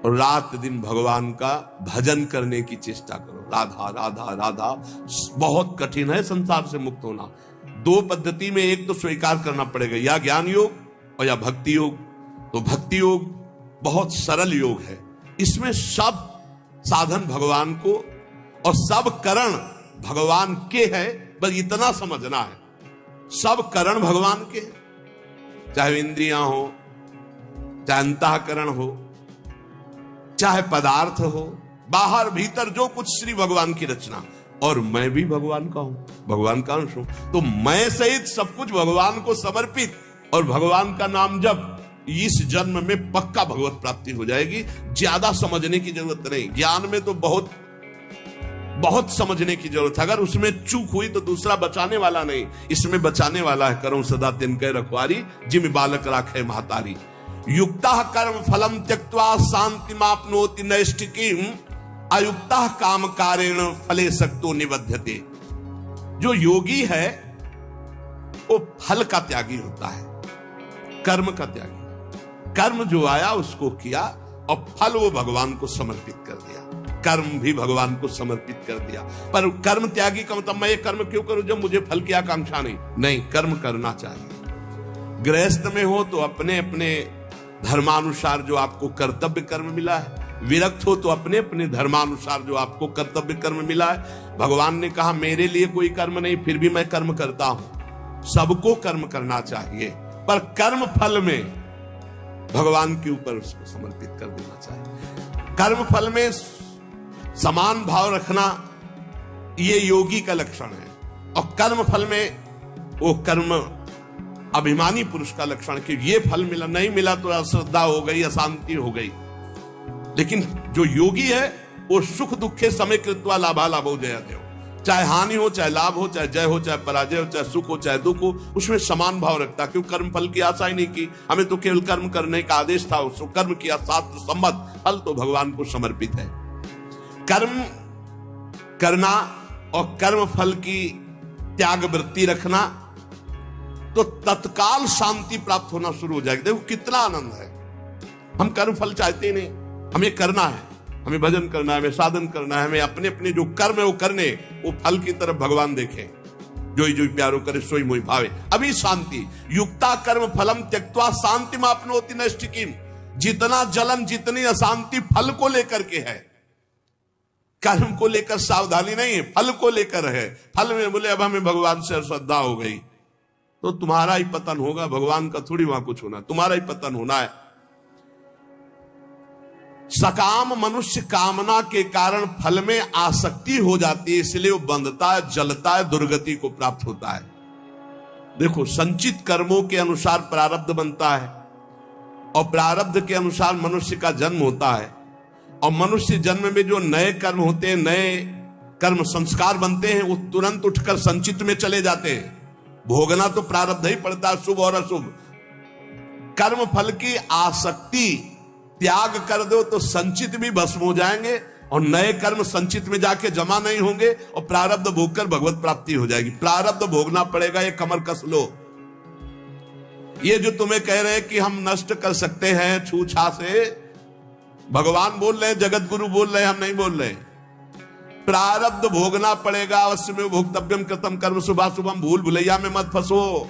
और रात दिन भगवान का भजन करने की चेष्टा करो। राधा राधा राधा। बहुत कठिन है संसार से मुक्त होना। दो पद्धति में एक तो स्वीकार करना पड़ेगा, या ज्ञान योग और या भक्ति योग। तो भक्ति योग बहुत सरल योग है, इसमें सब साधन भगवान को और सब करण भगवान के है, बस इतना समझना है। सब करण भगवान के, चाहे इंद्रियां हो, चाहे अंतःकरण हो, चाहे पदार्थ हो, बाहर भीतर जो कुछ श्री भगवान की रचना। और मैं भी भगवान का हूं, भगवान का अंश हूं। तो मैं सहित सब कुछ भगवान को समर्पित और भगवान का नाम जब, इस जन्म में पक्का भगवत प्राप्ति हो जाएगी। ज्यादा समझने की जरूरत नहीं। ज्ञान में तो बहुत बहुत समझने की जरूरत है। अगर उसमें चूक हुई तो दूसरा बचाने वाला नहीं, इसमें बचाने वाला है। करो सदा तिनके रखवारी, जिम बालक राखे महतारी। युक्ता कर्म फलम त्यक्त्वा शांति मापनोति नैष्ठिकीम, अयुक्ता काम कारेण फले सक्तो निबध्यते। जो योगी है वो फल का त्यागी होता है, कर्म का त्यागी। कर्म जो आया उसको किया और फल वो भगवान को समर्पित कर दिया। कर्म भी भगवान को समर्पित कर दिया। पर कर्म त्यागी का मतलब मैं ये कर्म क्यों करूं जब मुझे फल की आकांक्षा नहीं, कर्म करना चाहिए। गृहस्थ में हो तो अपने अपने धर्मानुसार जो आपको कर्तव्य कर्म मिला है, विरक्त हो तो अपने अपने धर्मानुसार जो आपको कर्तव्य कर्म मिला है। भगवान ने कहा मेरे लिए कोई कर्म नहीं, फिर भी मैं कर्म करता हूं। सबको कर्म करना चाहिए, पर कर्म फल में भगवान के ऊपर उसको समर्पित कर देना चाहिए। कर्म फल में समान भाव रखना ये योगी का लक्षण है, और कर्म फल में वो कर्म अभिमानी पुरुष का लक्षण कि ये फल मिला, नहीं मिला तो अश्रद्धा हो गई, अशांति हो गई। लेकिन जो योगी है वो सुख दुखे समय कृत्वा लाभा लाभो जयदेव। चाहे हानि हो, चाहे लाभ हो, चाहे जय हो, चाहे पराजय हो, चाहे सुख हो, चाहे दुख हो, उसमें समान भाव रखता। क्यों? कर्म फल की आशा ही नहीं की, हमें तो केवल कर्म करने का आदेश था। उसको कर्म किया, शास्त्र सम्मत, फल तो भगवान को समर्पित है। कर्म करना और कर्म फल की त्याग वृत्ति रखना तो तत्काल शांति प्राप्त होना शुरू हो जाएगी। देखो कितना आनंद है। हम कर्म फल चाहते ही नहीं, हमें करना है, हमें भजन करना है, हमें साधन करना है, हमें अपने अपने जो कर्म है वो करने, वो फल की तरफ भगवान देखे। जोई जोई प्यारो करे सोई मोई भावे, अभी शांति। युक्ता कर्म फलम त्यक्त्वा शांति मापनोति नैष्ठिकीम। जितना जलन, जितनी अशांति फल को लेकर के है, कर्म को लेकर सावधानी नहीं है, फल को लेकर है। फल में बोले अब हमें भगवान से श्रद्धा हो गई तो तुम्हारा ही पतन होगा, भगवान का थोड़ी वहां कुछ होना, तुम्हारा ही पतन होना है। सकाम मनुष्य कामना के कारण फल में आसक्ति हो जाती है, इसलिए वो बंधता है, जलता है, दुर्गति को प्राप्त होता है। देखो संचित कर्मों के अनुसार प्रारब्ध बनता है, और प्रारब्ध के अनुसार मनुष्य का जन्म होता है। और मनुष्य जन्म में जो नए कर्म होते हैं, नए कर्म संस्कार बनते हैं, वो तुरंत उठकर संचित में चले जाते हैं। भोगना तो प्रारब्ध ही पड़ता है, शुभ और अशुभ। कर्म फल की आसक्ति त्याग कर दो तो संचित भी भस्म हो जाएंगे, और नए कर्म संचित में जाके जमा नहीं होंगे, और प्रारब्ध भोगकर भगवत प्राप्ति हो जाएगी। प्रारब्ध भोगना पड़ेगा, ये कमर कस लो। ये जो तुम्हें कह रहे हैं कि हम नष्ट कर सकते हैं छूछा से, भगवान बोल रहे हैं, जगत गुरु बोल रहे हैं, हम नहीं बोल रहे। प्रारब्ध भोगना पड़ेगा, अवश्य में भोक्तव्यम कृतम कर्म शुभाशुभम। भूल भुलैया में मत फंसो।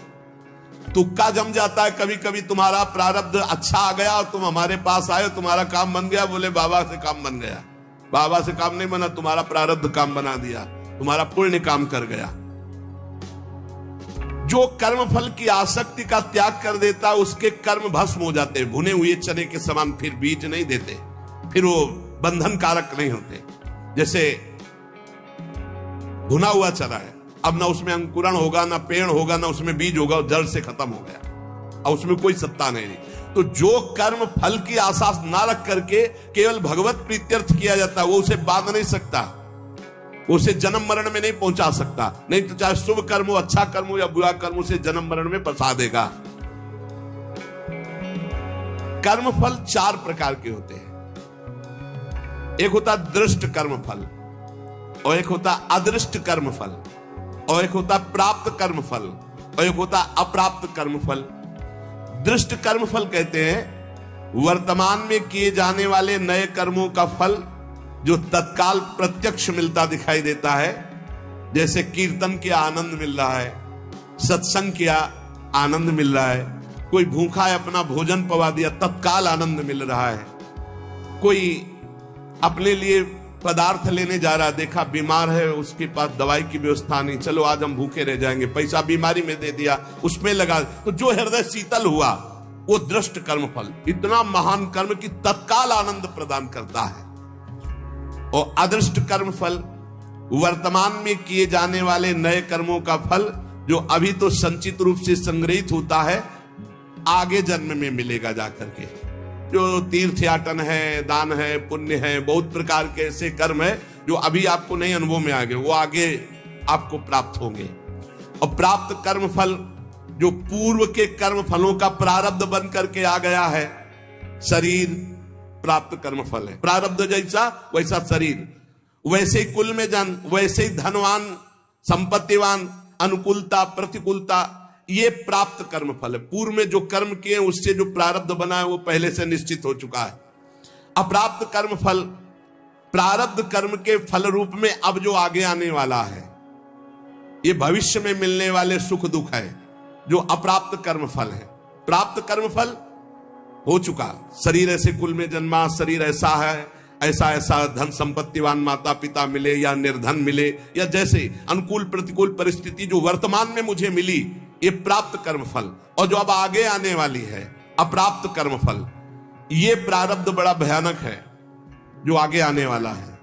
तुक्का जम जाता है कभी कभी। तुम्हारा प्रारब्ध अच्छा आ गया और तुम हमारे पास आए, तुम्हारा काम बन गया, बोले बाबा से काम बन गया। बाबा से काम नहीं बना, तुम्हारा प्रारब्ध काम बना दिया, तुम्हारा पुण्य काम कर गया। जो कर्म फल की आसक्ति का त्याग कर देता है, उसके कर्म भस्म हो जाते हैं, भुने हुए चने के समान। फिर बीज नहीं देते, फिर वो बंधन कारक नहीं होते। जैसे भुना हुआ चना है, अब ना उसमें अंकुरण होगा, ना पेड़ होगा, ना उसमें बीज होगा, जड़ से खत्म हो गया, और उसमें कोई सत्ता नहीं। तो जो कर्म फल की आशा ना रख करके केवल भगवत प्रीत्यर्थ किया जाता है, वो उसे बांध नहीं सकता, उसे जन्म मरण में नहीं पहुंचा सकता। नहीं तो चाहे शुभ कर्म हो, अच्छा कर्म हो या बुरा कर्म, उसे जन्म मरण में फंसा देगा। कर्म फल 4 प्रकार के होते हैं। एक होता दृष्ट कर्म फल, और एक होता अदृष्ट कर्म फल, और एक होता प्राप्त कर्म फल, और एक होता अप्राप्त कर्म फल। दृष्ट कर्म फल कहते हैं वर्तमान में किए जाने वाले नए कर्मों का फल जो तत्काल प्रत्यक्ष मिलता दिखाई देता है, जैसे कीर्तन के आनंद मिल रहा है, सत्संग के आनंद मिल रहा है, कोई भूखा है अपना भोजन पवा दिया, तत्काल आनंद मिल रहा है, कोई अपने लिए पदार्थ लेने जा रहा, देखा बीमार है, उसके पास दवाई की व्यवस्था नहीं, चलो आज हम भूखे रह जाएंगे, पैसा बीमारी में दे दिया, उसमें लगा, तो जो हृदय शीतल हुआ वो दृष्ट कर्म फल इतना महान कर्म कि तत्काल आनंद प्रदान करता है। और अदृष्ट कर्म फल वर्तमान में किए जाने वाले नए कर्मों का फल, जो अभी तो संचित रूप से संग्रहित होता है, आगे जन्म में मिलेगा जाकर के। जो तीर्थयाटन है, दान है, पुण्य है, बहुत प्रकार के ऐसे कर्म है जो अभी आपको नहीं अनुभव में आ गए, वो आगे आपको प्राप्त होंगे। और प्राप्त कर्म फल जो पूर्व के कर्म फलों का प्रारब्ध बन करके आ गया है, शरीर प्राप्त कर्म फल है। प्रारब्ध जैसा वैसा शरीर, वैसे ही कुल में जन, वैसे ही धनवान, संपत्तिवान, अनुकूलता, प्रतिकूलता, ये प्राप्त कर्म फल है। पूर्व में जो कर्म किए उससे जो प्रारब्ध बना है वो पहले से निश्चित हो चुका है। अप्राप्त कर्म फल प्रारब्ध कर्म के फल रूप में अब जो आगे आने वाला है, ये भविष्य में मिलने वाले सुख दुख है, जो अप्राप्त कर्म फल है। प्राप्त कर्म फल हो चुका, शरीर ऐसे कुल में जन्मा, शरीर ऐसा है, ऐसा ऐसा धन संपत्तिवान माता पिता मिले या निर्धन मिले, या जैसे अनुकूल प्रतिकूल परिस्थिति जो वर्तमान में मुझे मिली, ये प्राप्त कर्म फल। और जो अब आगे आने वाली है अप्राप्त कर्म फल, ये प्रारब्ध बड़ा भयानक है जो आगे आने वाला है।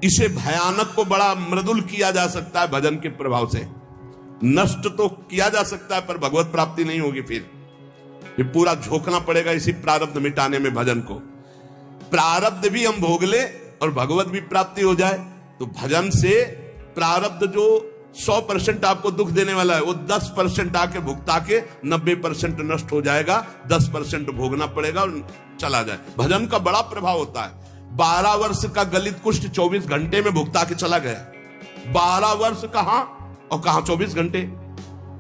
इसे भयानक को बड़ा मृदुल किया जा सकता है भजन के प्रभाव से, नष्ट तो किया जा सकता है पर भगवत प्राप्ति नहीं होगी। फिर ये पूरा झोंकना पड़ेगा इसी प्रारब्ध मिटाने में भजन को। प्रारब्ध भी हम भोग ले और भगवत भी प्राप्ति हो जाए, तो भजन से प्रारब्ध जो 100% आपको दुख देने वाला है, वो 10% आके भुगता के 90% नष्ट हो जाएगा, 10% भोगना पड़ेगा और चला जाए। भजन का बड़ा प्रभाव होता है। 12 वर्ष का गलित कुष्ठ 24 घंटे में भुगता के चला गया। 12 वर्ष कहां और कहां 24 घंटे।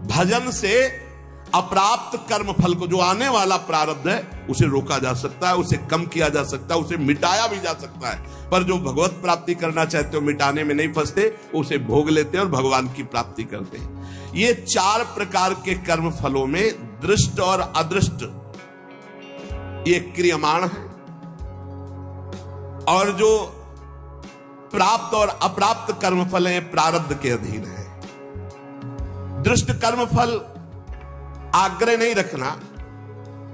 भजन से अप्राप्त कर्म फल को, जो आने वाला प्रारब्ध है, उसे रोका जा सकता है, उसे कम किया जा सकता है, उसे मिटाया भी जा सकता है। पर जो भगवत प्राप्ति करना चाहते हो, मिटाने में नहीं फंसते, उसे भोग लेते हैं और भगवान की प्राप्ति करते हैं। ये 4 प्रकार के कर्म फलों में दृष्ट और अदृष्ट ये क्रियमाण है, और जो प्राप्त और अप्राप्त कर्म फल हैं प्रारब्ध के अधीन है। दृष्ट कर्म फल आग्रह नहीं रखना,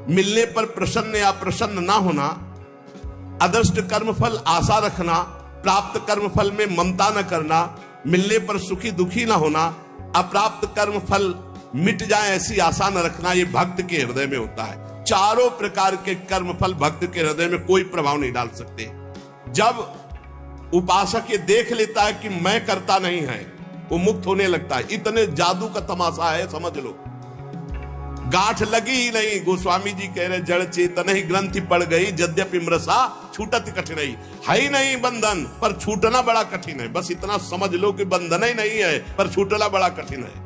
मिलने पर प्रसन्न या प्रसन्न ना होना। अदृष्ट कर्म फल आशा रखना, प्राप्त कर्म फल में ममता न करना, मिलने पर सुखी दुखी ना होना। अप्राप्त कर्म फल मिट जाए ऐसी आशा न रखना, ये भक्त के हृदय में होता है। चारों प्रकार के कर्म फल भक्त के हृदय में कोई प्रभाव नहीं डाल सकते। जब उपासक ये देख लेता है कि मैं करता नहीं है, वो मुक्त होने लगता है। इतने जादू का तमाशा है, समझ लो। गांठ लगी ही नहीं, गोस्वामी जी कह रहे जड़ चेतन ही ग्रंथि पड़ गई, यद्यपि मृषा छूटत कठिनाई। है ही नहीं बंधन, पर छूटना बड़ा कठिन है। बस इतना समझ लो कि बंधन ही नहीं है, पर छूटना बड़ा कठिन है।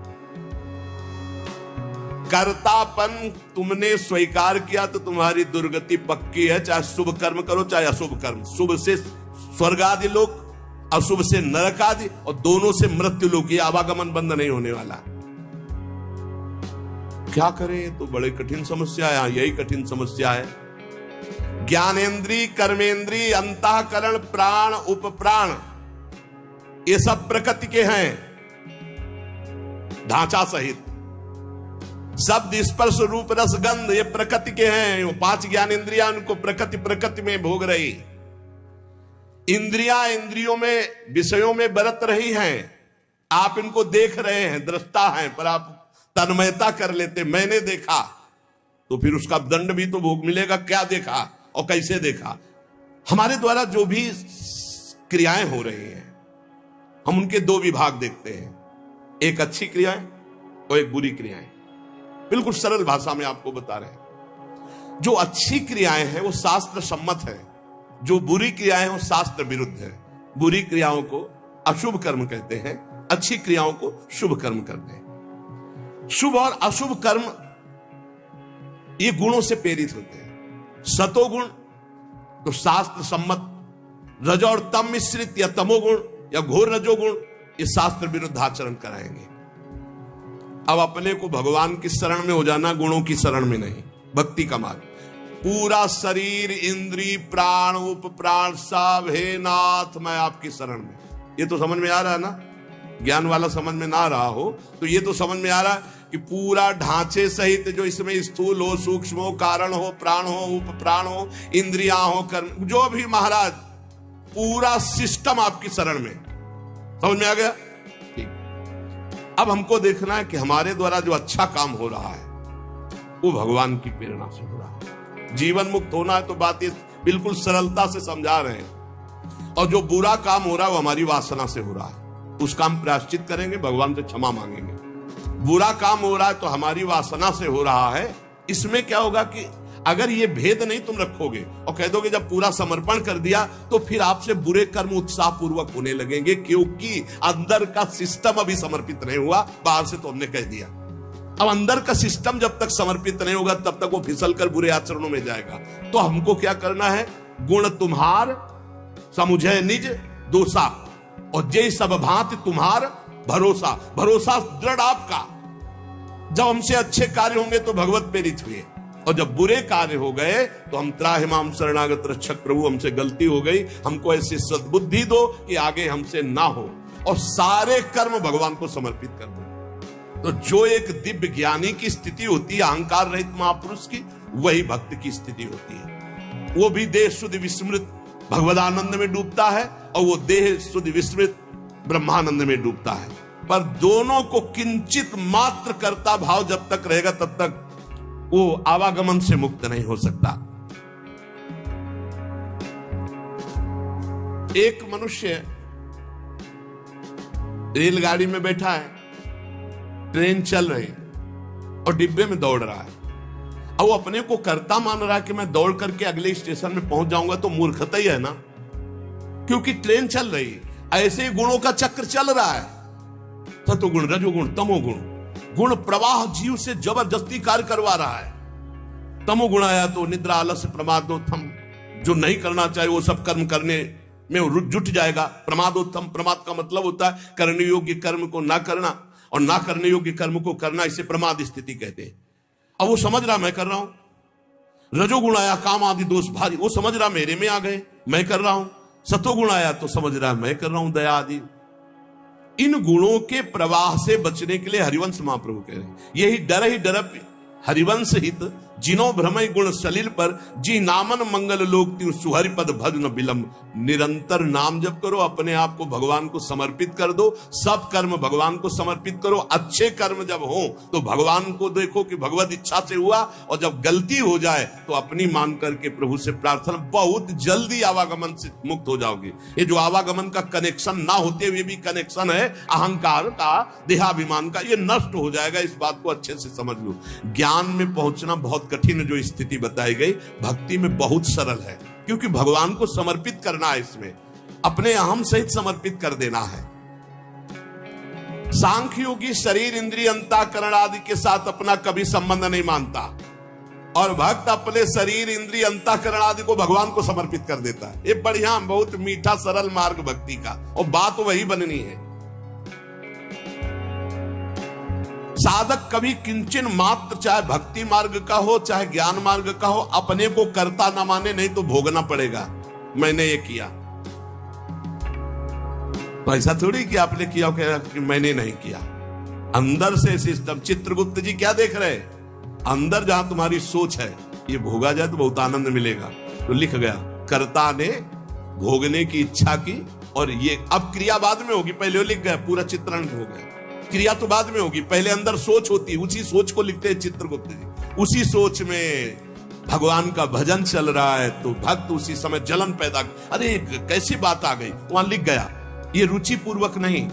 कर्तापन तुमने स्वीकार किया तो तुम्हारी दुर्गति पक्की है। चाहे शुभ कर्म करो चाहे अशुभ कर्म, शुभ से स्वर्ग आदि लोक, अशुभ से नरक आदि, और दोनों से मृत्यु लोक। ये आवागमन बंद नहीं होने वाला। क्या करें, तो बड़े कठिन समस्या है। यही कठिन समस्या है। ज्ञानेन्द्रीय, कर्मेंद्रीय, अंतःकरण, प्राण, उपप्राण, ये सब प्रकृति के हैं ढांचा सहित। शब्द, स्पर्श, रूप, रस, गंध, ये प्रकृति के हैं। वो 5 ज्ञानेन्द्रियां उनको प्रकृति में भोग रही। इंद्रियां इंद्रियों में, विषयों में बरत रही हैं। आप इनको देख रहे हैं, दृष्टा हैं, पर आप तन्मयता कर लेते, मैंने देखा, तो फिर उसका दंड भी तो भोग मिलेगा। क्या देखा और कैसे देखा। हमारे द्वारा जो भी क्रियाएं हो रही हैं, हम उनके 2 विभाग देखते हैं, एक अच्छी क्रियाएं और एक बुरी क्रियाएं। बिल्कुल सरल भाषा में आपको बता रहे हैं। जो अच्छी क्रियाएं हैं वो शास्त्र सम्मत है, जो बुरी क्रियाएं हैं वो शास्त्र विरुद्ध है। बुरी क्रियाओं को अशुभ कर्म कहते हैं, अच्छी क्रियाओं को शुभ कर्म कहते हैं। शुभ और अशुभ कर्म ये गुणों से प्रेरित होते हैं। सतोगुण तो शास्त्र सम्मत रज और तम मिश्रित या तमोगुण या घोर रजोगुण, ये शास्त्र विरुद्ध आचरण कराएंगे। अब अपने को भगवान की शरण में हो जाना, गुणों की शरण में नहीं। भक्ति का मार्ग, पूरा शरीर, इंद्री, प्राण, उप प्राण सब, हे नाथ मैं आपकी शरण में। ये तो समझ में आ रहा है ना? ज्ञान वाला समझ में ना रहा हो तो ये तो समझ में आ रहा है कि पूरा ढांचे सहित जो इसमें स्थूल हो, सूक्ष्म हो, कारण हो, प्राण हो, उप प्राण हो, इंद्रियां हो, कर्म, जो भी महाराज, पूरा सिस्टम आपकी शरण में। समझ में आ गया? ठीक। अब हमको देखना है कि हमारे द्वारा जो अच्छा काम हो रहा है वो भगवान की प्रेरणा से हो रहा है। जीवन मुक्त होना है तो बात ये बिल्कुल सरलता से समझा रहे हैं। और जो बुरा काम हो रहा है वो हमारी वासना से हो रहा है, उसका हम प्रायश्चित करेंगे, भगवान से क्षमा मांगेंगे। बुरा काम हो रहा है तो हमारी वासना से हो रहा है। इसमें क्या होगा कि अगर ये भेद नहीं तुम रखोगे और कह दोगे जब पूरा समर्पण कर दिया तो फिर आपसे बुरे कर्म उत्साह पूर्वक होने लगेंगे, क्योंकि अंदर का सिस्टम अभी समर्पित नहीं हुआ। बाहर से तो हमने कह दिया। अब अंदर का सिस्टम जब तक समर्पित नहीं होगा तब तक वो फिसल कर बुरे आचरणों में जाएगा। तो हमको क्या करना है? गुण तुम्हार समुझे निज दोषा और जय सब भांति तुम्हार भरोसा। भरोसा दृढ़ आपका। जब हमसे अच्छे कार्य होंगे तो भगवत प्रेरित हुए, और जब बुरे कार्य हो गए तो हम त्राहिमाम शरणागत रक्षक प्रभु, हमसे गलती हो गई, हमको ऐसी सद्बुद्धि दो कि आगे हमसे ना हो, और सारे कर्म भगवान को समर्पित कर दो। तो जो एक दिव्य ज्ञानी की स्थिति होती है, अहंकार रहित महापुरुष की, वही भक्त की स्थिति होती है। वो भी देह शुद्ध विस्मृत भगवदानंद में डूबता है और वो देह शुद्ध विस्मृत ब्रह्मानंद में डूबता है। पर दोनों को किंचित मात्र कर्ता भाव जब तक रहेगा तब तक वो आवागमन से मुक्त नहीं हो सकता। एक मनुष्य रेलगाड़ी में बैठा है, ट्रेन चल रही और डिब्बे में दौड़ रहा है। अब वो अपने को कर्ता मान रहा है कि मैं दौड़ करके अगले स्टेशन में पहुंच जाऊंगा, तो मूर्खता ही है ना, क्योंकि ट्रेन चल रही है। ऐसे ही गुणों का चक्र चल रहा है, सत्वगुण, रजोगुण, तमोगुण। गुण प्रवाह जीव से जबरदस्ती कार्य करवा रहा है। तमोगुण आया तो निद्रा, आलस्य, प्रमादोत्थम, जो नहीं करना चाहिए वो सब कर्म करने में जुट जाएगा। प्रमादोत्थम, प्रमाद का मतलब होता है करने योग्य कर्म को ना करना, और ना करने योग्य कर्म को करना, इसे प्रमाद स्थिति कहते हैं। अब वो समझ रहा मैं कर रहा हूं। रजोगुण आया, काम आदि दोष भारी, वो समझ रहा मेरे में आ गए, मैं कर रहा हूं। सतोगुण आया तो समझ रहा मैं कर रहा हूं, दया आदि। इन गुणों के प्रवाह से बचने के लिए हरिवंश महाप्रभु कह रहे हैं, यही डर ही डर हरिवंश हित जिनो भ्रमय गुण सलिल पर जी नामन मंगल लोक त्यू सुहरि पद भज न विलंब। निरंतर नाम जप करो, अपने आप को भगवान को समर्पित कर दो, सब कर्म भगवान को समर्पित करो। अच्छे कर्म जब हो तो भगवान को देखो कि भगवत इच्छा से हुआ, और जब गलती हो जाए तो अपनी मान करके प्रभु से प्रार्थना, बहुत जल्दी आवागमन से मुक्त हो जाओगे। ये जो आवागमन का कनेक्शन ना होते हुए भी कनेक्शन है अहंकार का, देहाभिमान का, ये नष्ट हो जाएगा। इस बात को अच्छे से समझ लो। ज्ञान में पहुंचना बहुत कठिन जो स्थिति बताई गई, भक्ति में बहुत सरल है, क्योंकि भगवान को समर्पित करना है, इसमें अपने अहम सहित समर्पित कर देना है। सांख्य योगी शरीर, इंद्रिय, अंतःकरण आदि के साथ अपना कभी संबंध नहीं मानता, और भक्त अपने शरीर, इंद्रिय, अंतःकरण आदि को भगवान को समर्पित कर देता है। ये बढ़िया, बहुत मीठा सरल मार्ग भक्ति का, और बात वही बननी है। साधक कभी किंचन मात्र, चाहे भक्ति मार्ग का हो चाहे ज्ञान मार्ग का हो, अपने को कर्ता न माने, नहीं तो भोगना पड़ेगा। मैंने ये किया तो ऐसा थोड़ी कि आपने किया कि मैंने नहीं किया। अंदर से सिस्टम। चित्रगुप्त जी क्या देख रहे हैं? अंदर जहां तुम्हारी सोच है, ये भोगा जाए तो बहुत आनंद मिलेगा, तो लिख गया कर्ता ने भोगने की इच्छा की, और ये अब क्रिया बाद में होगी, पहले वो लिख गया, पूरा चित्रण हो गया। क्रिया तो बाद में होगी, पहले अंदर सोच होती है, उसी सोच को लिखते हैं चित्रगुप्त जी। उसी सोच में भगवान का भजन चल रहा है तो भक्त उसी समय जलन पैदा, अरे कैसी बात आ गई, वहां लिख गया। ये रुचि पूर्वक नहीं,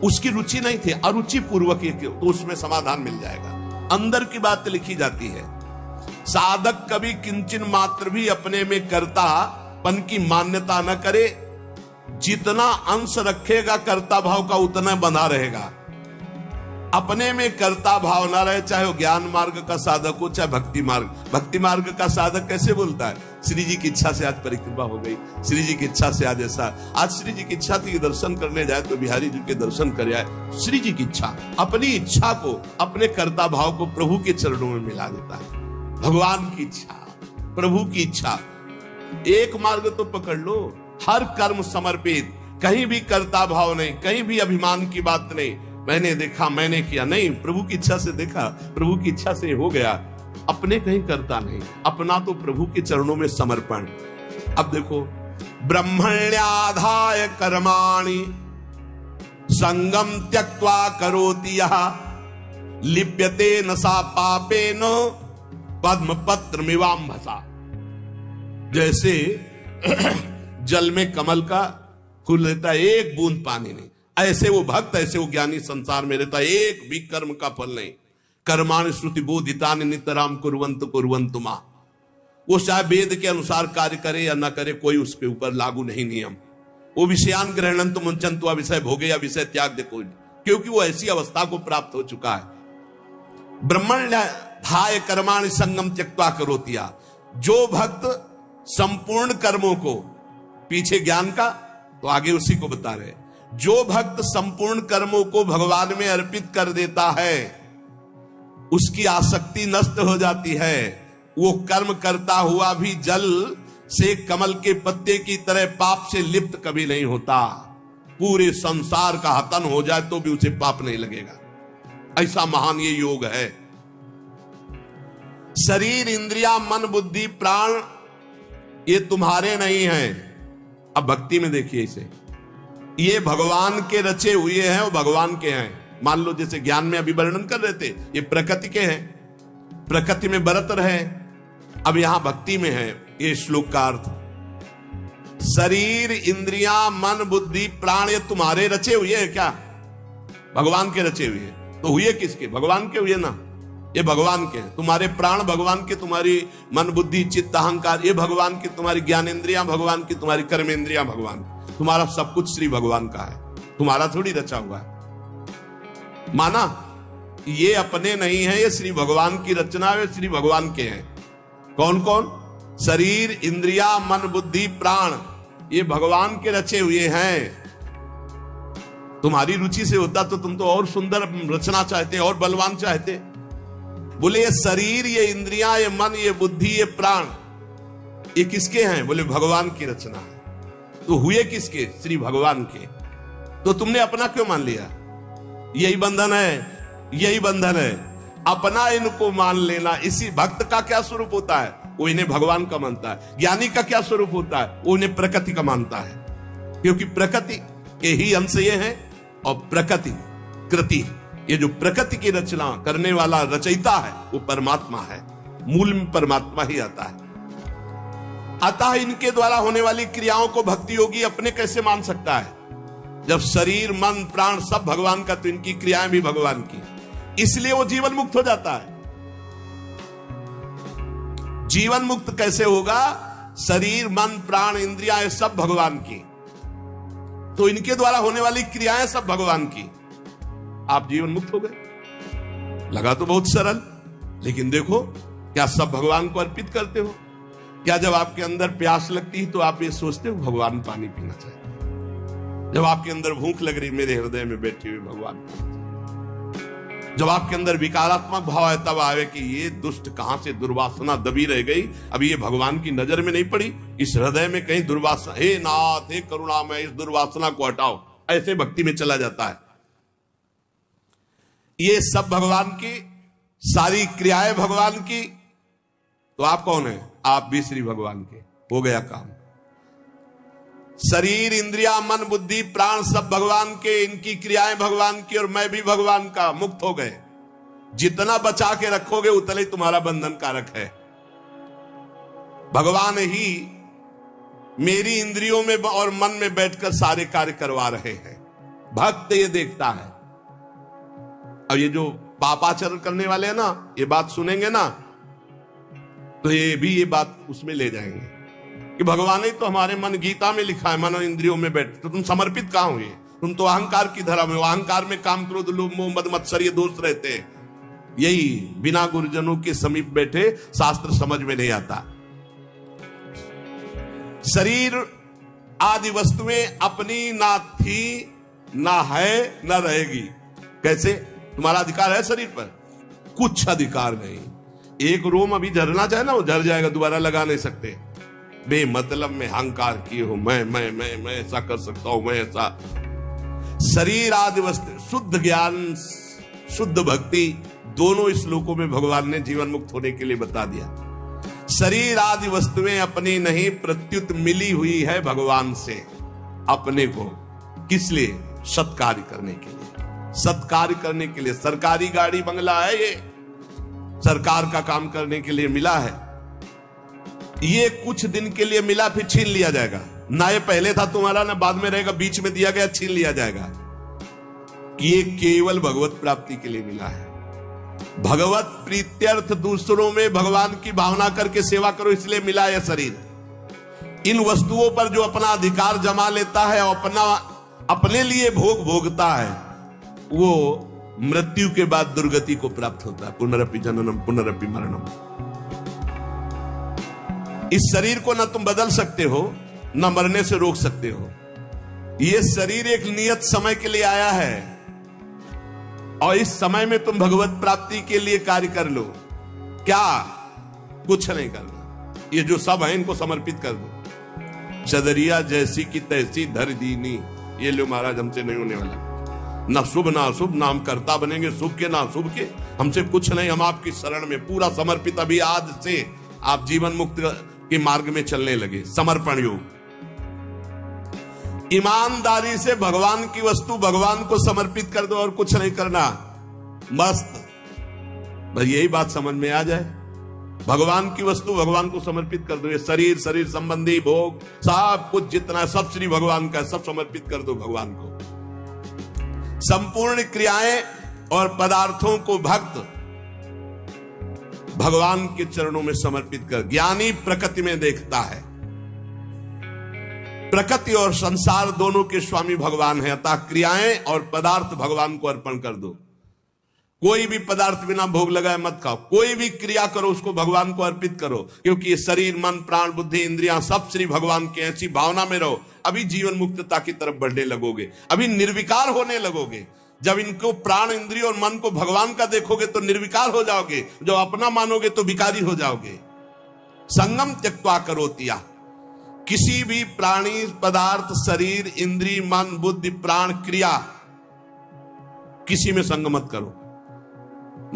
उसकी रुचि नहीं थी, अरुचि पूर्वक, तो उसमें समाधान मिल जाएगा। अंदर की बात लिखी जाती है। साधक कभी किंचन मात्र भी अपने में कर्तापन की मान्यता न करे। जितना अंश रखेगा कर्ता भाव का, उतना बंधा रहेगा। अपने में कर्ता भाव ना रहे, चाहे वो ज्ञान मार्ग का साधक हो चाहे भक्ति मार्ग। भक्ति मार्ग का साधक कैसे बोलता है, श्री जी की इच्छा से आज परिक्रमा हो गई, श्री जी की इच्छा से आज ऐसा, आज श्री जी की इच्छा थी दर्शन करने जाए तो बिहारी जी के दर्शन कर आए। श्री जी की इच्छा, अपनी इच्छा को, अपने कर्ता भाव को प्रभु के चरणों में मिला देता है। भगवान की इच्छा, प्रभु की इच्छा, एक मार्ग तो पकड़ लो, हर कर्म समर्पित, कहीं भी कर्ता भाव नहीं, कहीं भी अभिमान की बात नहीं, मैंने देखा मैंने किया नहीं, प्रभु की इच्छा से देखा, प्रभु की इच्छा से हो गया, अपने कहीं करता नहीं, अपना तो प्रभु के चरणों में समर्पण। अब देखो, ब्रह्मण्याधाय कर्माणि संगम त्यक्त्वा करोति यः लिप्यते न सा पापेन पद्म पत्र मिवाम्भसा। जैसे जल में कमल का फूल रहता है, एक बूंद पानी नहीं, ऐसे वो भक्त, ऐसे वो ज्ञानी संसार में रहता है, एक भी कर्म का फल नहीं। कर्माणि श्रुति बोधितानि नितराम कुर्वन्तु कुर्वन्तु मा। वो चाहे वेद के अनुसार कार्य करे या ना करे, कोई उसके ऊपर लागू नहीं नियम। वो विषयान ग्रहणन्तु मुंचन्तु, विषय भोगे या विषय त्याग दे कोई, क्योंकि वो ऐसी अवस्था को प्राप्त हो चुका है। ब्रह्मण्याधाय कर्माणि संगम त्यक्त्वा करोति यः। जो भक्त संपूर्ण कर्मों को, पीछे ज्ञान का तो आगे उसी को बता रहे, जो भक्त संपूर्ण कर्मों को भगवान में अर्पित कर देता है, उसकी आसक्ति नष्ट हो जाती है। वो कर्म करता हुआ भी जल से कमल के पत्ते की तरह पाप से लिप्त कभी नहीं होता। पूरे संसार का हतन हो जाए तो भी उसे पाप नहीं लगेगा, ऐसा महान ये योग है। शरीर, इंद्रिया, मन, बुद्धि, प्राण ये तुम्हारे नहीं हैं। अब भक्ति में देखिए इसे, ये भगवान के रचे हुए हैं, वो भगवान के हैं। मान लो जैसे ज्ञान में अभी वर्णन कर रहे थे, ये प्रकृति के हैं, प्रकृति में बरत रहे। अब यहां भक्ति में है ये श्लोक का अर्थ, शरीर, इंद्रियां, मन, बुद्धि, प्राण ये तुम्हारे रचे हुए हैं क्या? भगवान के रचे हुए हैं। तो हुए किसके? भगवान के हुए ना, ये भगवान के हैं। तुम्हारे प्राण भगवान के, तुम्हारी मन, बुद्धि, चित्त, अहंकार ये भगवान की, तुम्हारी ज्ञानेंद्रियां भगवान की, तुम्हारी कर्मेंद्रियां भगवान, तुम्हारा सब कुछ श्री भगवान का है, तुम्हारा थोड़ी रचा हुआ है। माना ये अपने नहीं है, ये श्री भगवान की रचना है, श्री भगवान के हैं। कौन कौन? शरीर, इंद्रिया, मन, बुद्धि, प्राण ये भगवान के रचे हुए हैं। तुम्हारी रुचि से होता तो तुम तो और सुंदर रचना चाहते, और बलवान चाहते। बोले ये शरीर, ये इंद्रियां, ये मन, ये बुद्धि, ये प्राण ये किसके हैं? बोले भगवान की रचना है। तो हुए किसके? श्री भगवान के। तो तुमने अपना क्यों मान लिया? यही बंधन है, यही बंधन है, अपना इनको मान लेना। इसी भक्त का क्या स्वरूप होता है? वो इन्हें भगवान का मानता है। ज्ञानी का क्या स्वरूप होता है? वो इन्हें प्रकृति का मानता है, क्योंकि प्रकृति के ही अंश ये है। और प्रकृति, कृति, ये जो प्रकृति की रचना करने वाला रचयिता है वो परमात्मा है, मूल में परमात्मा ही आता है। अतः इनके द्वारा होने वाली क्रियाओं को भक्ति योगी अपने कैसे मान सकता है? जब शरीर, मन, प्राण सब भगवान का, तो इनकी क्रियाएं भी भगवान की, इसलिए वो जीवन मुक्त हो जाता है। जीवन मुक्त कैसे होगा? शरीर, मन, प्राण, इंद्रियां ये सब भगवान की, तो इनके द्वारा होने वाली क्रियाएं सब भगवान की, आप जीवन मुक्त हो गए। लगा तो बहुत सरल, लेकिन देखो क्या सब भगवान को अर्पित करते हो? क्या जब आपके अंदर प्यास लगती है तो आप ये सोचते हो भगवान पानी पीना चाहिए? जब आपके अंदर भूख लग रही, मेरे हृदय में बैठे हुए भगवान, जब आपके अंदर विकारात्मक भाव है तब आवे कि ये दुष्ट कहां से दुर्वासना दबी रह गई, अब ये भगवान की नजर में नहीं पड़ी, इस हृदय में कहीं दुर्वासना, हे नाथ, हे करुणामय, इस दुर्वासना को हटाओ, ऐसे भक्ति में चला जाता है। ये सब भगवान की, सारी क्रियाएं भगवान की, तो आप कौन है? आप भी श्री भगवान के। हो गया काम। शरीर, इंद्रिया, मन, बुद्धि, प्राण सब भगवान के, इनकी क्रियाएं भगवान की, और मैं भी भगवान का, मुक्त हो गए। जितना बचा के रखोगे उतना ही तुम्हारा बंधन कारक है। भगवान ही मेरी इंद्रियों में और मन में बैठकर सारे कार्य करवा रहे हैं। भक्त ये देखता है। अब ये जो पापाचरण करने वाले हैं ना, ये बात सुनेंगे ना तो ये भी ये बात उसमें ले जाएंगे कि भगवान ही तो हमारे मन, गीता में लिखा है, मन और इंद्रियों में बैठ, तो तुम समर्पित कहां हुए? तुम तो अहंकार की धर्म है, अहंकार में काम क्रोध लोभ मोह मद मत्सर ये दोष रहते हैं। यही बिना गुरुजनों के समीप बैठे शास्त्र समझ में नहीं आता। शरीर आदि वस्तुएं अपनी ना थी, ना है, ना रहेगी। कैसे? तुम्हारा अधिकार है शरीर पर? कुछ अधिकार नहीं। एक रोम अभी झरना चाहे ना, वो झर जाएगा, दोबारा लगा नहीं सकते। बेमतलब में अहंकार किए हो, मैं ऐसा कर सकता हूं, मैं ऐसा। शरीर आदि वस्तु, शुद्ध ज्ञान शुद्ध भक्ति दोनों इस श्लोकों में भगवान ने जीवन मुक्त होने के लिए बता दिया। शरीर आदि वस्तुएं अपनी नहीं, प्रत्युत मिली हुई है भगवान से अपने को। किस लिए? सत्कार्य करने के लिए। सत्कार्य करने के लिए। सरकारी गाड़ी बंगला है, ये सरकार का काम करने के लिए मिला है। ये कुछ दिन के लिए मिला, फिर छीन लिया जाएगा। ना ये पहले था तुम्हारा, ना बाद में रहेगा, बीच में दिया गया, छीन लिया जाएगा। ये केवल भगवत प्राप्ति के लिए मिला है। भगवत प्रीत्यर्थ, दूसरों में भगवान की भावना करके सेवा करो, इसलिए मिला यह शरीर। इन वस्तुओं पर जो अपना अधिकार जमा लेता है और अपने लिए भोग भोगता है, वो मृत्यु के बाद दुर्गति को प्राप्त होता है। पुनरपि जननम पुनरपि मरणम। इस शरीर को ना तुम बदल सकते हो, ना मरने से रोक सकते हो। यह शरीर एक नियत समय के लिए आया है और इस समय में तुम भगवत प्राप्ति के लिए कार्य कर लो। क्या? कुछ नहीं करना। ये जो सब है इनको समर्पित कर दो। चदरिया जैसी की तैसी धर दीनी, ये लो महाराज, हमसे नहीं होने वाला। ना शुभ ना अशुभ, ना हम कर्ता बनेंगे शुभ के ना अशुभ के। हमसे कुछ नहीं, हम आपकी शरण में पूरा समर्पित। अभी आज से आप जीवन मुक्त के मार्ग में चलने लगे। समर्पण योग। ईमानदारी से भगवान की वस्तु भगवान को समर्पित कर दो और कुछ नहीं करना। मस्त। बस यही बात समझ में आ जाए। भगवान की वस्तु भगवान को समर्पित कर दो। ये शरीर, शरीर संबंधी भोग, सब कुछ जितना है सब श्री भगवान का है, सब समर्पित कर दो भगवान को। संपूर्ण क्रियाएं और पदार्थों को भक्त भगवान के चरणों में समर्पित कर। ज्ञानी प्रकृति में देखता है। प्रकृति और संसार दोनों के स्वामी भगवान है, अतः क्रियाएं और पदार्थ भगवान को अर्पण कर दो। कोई भी पदार्थ बिना भोग लगाए मत खाओ। कोई भी क्रिया करो उसको भगवान को अर्पित करो, क्योंकि ये शरीर, मन, प्राण, बुद्धि, इंद्रियां सब श्री भगवान के। ऐसी भावना में रहो। अभी जीवन मुक्तता की तरफ बढ़ने लगोगे, अभी निर्विकार होने लगोगे। जब इनको प्राण, इंद्रिय और मन को भगवान का देखोगे तो निर्विकार हो जाओगे। जब अपना मानोगे तो विकारी हो जाओगे। संगम त्यक्त्वा करोतिया। किसी भी प्राणी, पदार्थ, शरीर, इंद्रिय, मन, बुद्धि, प्राण, क्रिया, किसी में संग मत करो।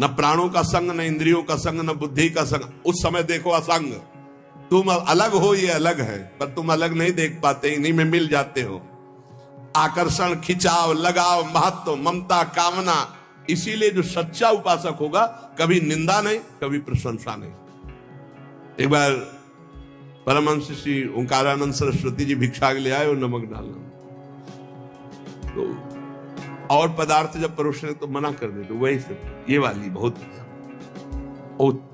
न प्राणों का संग, न इंद्रियों का संग, न बुद्धि का संग। उस समय देखो असंग। तुम अलग हो, ये अलग है, पर तुम अलग नहीं देख पाते, इन्हीं में मिल जाते हो। आकर्षण, खिंचाव, लगाव, महत्व, ममता, कामना। इसीलिए जो सच्चा उपासक होगा कभी निंदा नहीं, कभी प्रशंसा नहीं। एक बार परमहंस श्री ओंकारानंद सरस्वती जी भिक्षा ले आए और नमक डालना, तो और पदार्थ जब परोसने तो मना कर दे। तो वही से ये वाली बहुत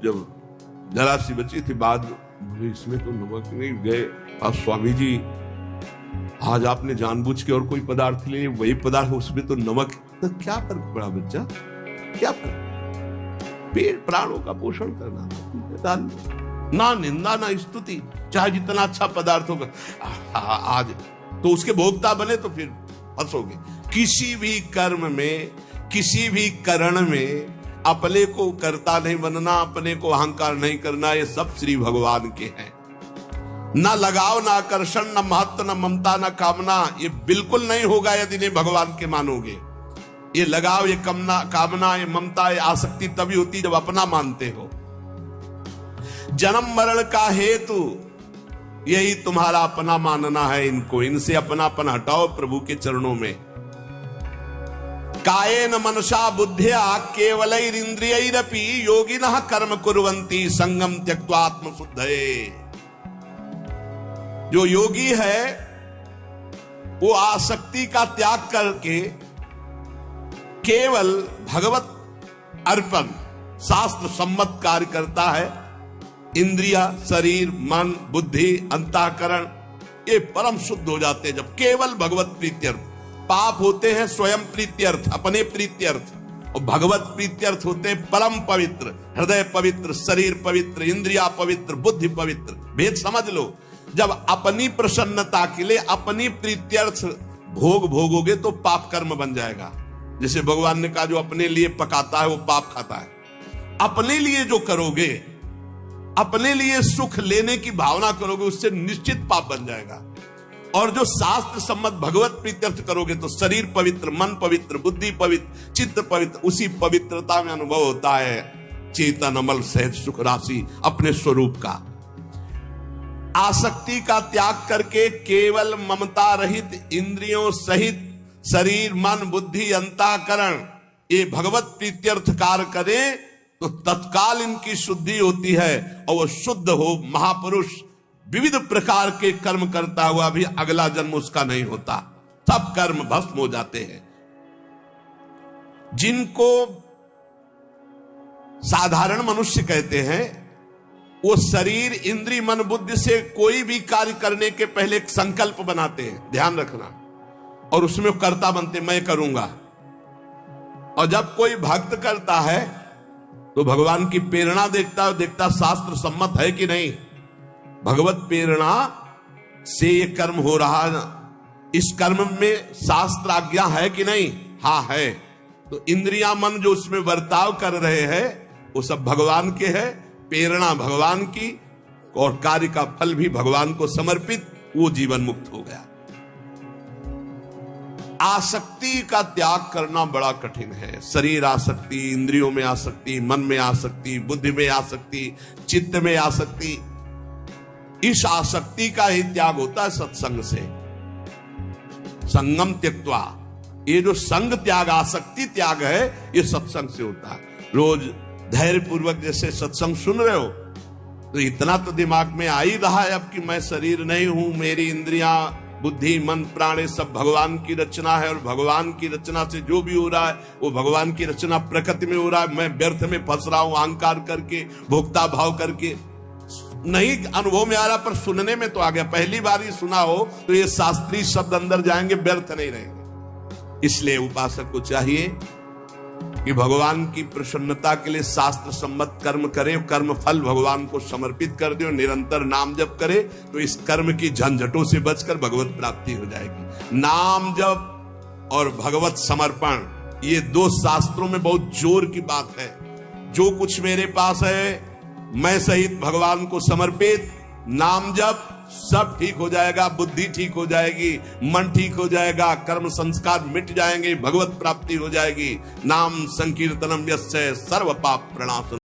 जब जरा सी बची थी, बाद इसमें तो नमक नहीं गए। अब स्वामी जी आज आपने जानबूझ के और कोई पदार्थ ले, वही पदार्थ उसमें तो नमक, तो क्या फर्क पड़ा बच्चा? क्या फर्क? पेट प्राणों का पोषण करना, ना निंदा ना स्तुति, चाहे जितना अच्छा पदार्थ होगा। आज तो उसके भोक्ता बने तो फिर फंसोगे। किसी भी कर्म में, किसी भी करण में अपने को कर्ता नहीं बनना, अपने को अहंकार नहीं करना। ये सब श्री भगवान के हैं। ना लगाव, ना आकर्षण, ना महत्व, ना ममता, ना कामना। ये बिल्कुल नहीं होगा यदि नहीं भगवान के मानोगे। ये लगाव, ये कामना, ये ममता, ये आसक्ति तभी होती जब अपना मानते हो। जन्म मरण का हेतु यही तुम्हारा अपना मानना है। इनको, इनसे अपनापन हटाओ प्रभु के चरणों में। कायेन मनसा बुद्धिया केवलैरिंद्रियैरपि योगिनः कर्म कुर्वन्ति संगम त्यक्त्वा आत्मशुद्धये। जो योगी है वो आसक्ति का त्याग करके केवल भगवत अर्पण, शास्त्र सम्मत कार्य करता है। इंद्रिया, शरीर, मन, बुद्धि, अंतःकरण ये परम शुद्ध हो जाते हैं जब केवल भगवत प्रीत्यर्थ। पाप होते हैं स्वयं प्रीत्यर्थ, अपने प्रीत्यर्थ, और भगवत प्रीत्यर्थ होते हैं परम पवित्र, हृदय पवित्र, शरीर पवित्र, इंद्रिया पवित्र, बुद्धि पवित्र। भेद समझ लो। जब अपनी प्रसन्नता के लिए अपनी प्रीत्यर्थ भोग भोगोगे तो पाप कर्म बन जाएगा। जैसे भगवान ने कहा जो अपने लिए पकाता है वो पाप खाता है। अपने लिए जो करोगे, अपने लिए सुख लेने की भावना करोगे, उससे निश्चित पाप बन जाएगा। और जो शास्त्र सम्मत भगवत प्रीत्यर्थ करोगे तो शरीर पवित्र, मन पवित्र, बुद्धि पवित्र, चित्त पवित्र, उसी पवित्रता में अनुभव होता है चेतन अमल सहज सुख राशि अपने स्वरूप का। आसक्ति का त्याग करके केवल ममता रहित इंद्रियों सहित शरीर, मन, बुद्धि, अंतःकरण ये भगवत प्रीत्यर्थ कार्य करे तो तत्काल इनकी शुद्धि होती है और वो शुद्ध हो महापुरुष विविध प्रकार के कर्म करता हुआ भी अगला जन्म उसका नहीं होता, सब कर्म भस्म हो जाते हैं। जिनको साधारण मनुष्य कहते हैं वो शरीर, इंद्रिय, मन, बुद्धि से कोई भी कार्य करने के पहले एक संकल्प बनाते हैं, ध्यान रखना, और उसमें कर्ता बनते, मैं करूंगा। और जब कोई भक्त करता है तो भगवान की प्रेरणा देखता शास्त्र सम्मत है कि नहीं, भगवत प्रेरणा से ये कर्म हो रहा है, इस कर्म में शास्त्र आज्ञा है कि नहीं, हाँ है। तो इंद्रिया मन जो उसमें बर्ताव कर रहे हैं वो सब भगवान के है, प्रेरणा भगवान की और कार्य का फल भी भगवान को समर्पित, वो जीवन मुक्त हो गया। आसक्ति का त्याग करना बड़ा कठिन है। शरीर आसक्ति, इंद्रियों में आसक्ति, मन में आसक्ति, बुद्धि में आसक्ति, चित्त में आसक्ति, इस आसक्ति का ही त्याग होता है सत्संग से। संगम त्यक्त्वा, ये जो संग त्याग, आसक्ति त्याग है, ये सत्संग से होता है। रोज धैर्य पूर्वक जैसे सत्संग सुन रहे हो तो इतना तो दिमाग में आ ही रहा है अब कि मैं शरीर नहीं हूं, मेरी इंद्रियां, बुद्धि, मन, प्राण सब भगवान की रचना है और भगवान की रचना से जो भी हो रहा है वो भगवान की रचना प्रकृति में हो रहा है। मैं व्यर्थ में फंस रहा हूं अहंकार करके, भोक्ता भाव करके। नहीं अनुभव में आ रहा पर सुनने में तो आ गया। पहली बार ही सुना हो तो ये शास्त्रीय शब्द अंदर जाएंगे, व्यर्थ नहीं रहेंगे। इसलिए उपासक को चाहिए कि भगवान की प्रसन्नता के लिए शास्त्र सम्मत कर्म करे, कर्म फल भगवान को समर्पित कर दे और निरंतर नाम जप करे तो इस कर्म की झंझटों से बचकर भगवत प्राप्ति हो जाएगी। नाम जप और भगवत समर्पण, ये दो शास्त्रों में बहुत जोर की बात है। जो कुछ मेरे पास है मैं सहित भगवान को समर्पित, नाम जप, सब ठीक हो जाएगा, बुद्धि ठीक हो जाएगी, मन ठीक हो जाएगा, कर्म संस्कार मिट जाएंगे, भगवत प्राप्ति हो जाएगी। नाम संकीर्तनम यस्य सर्व पाप प्रणाशनम।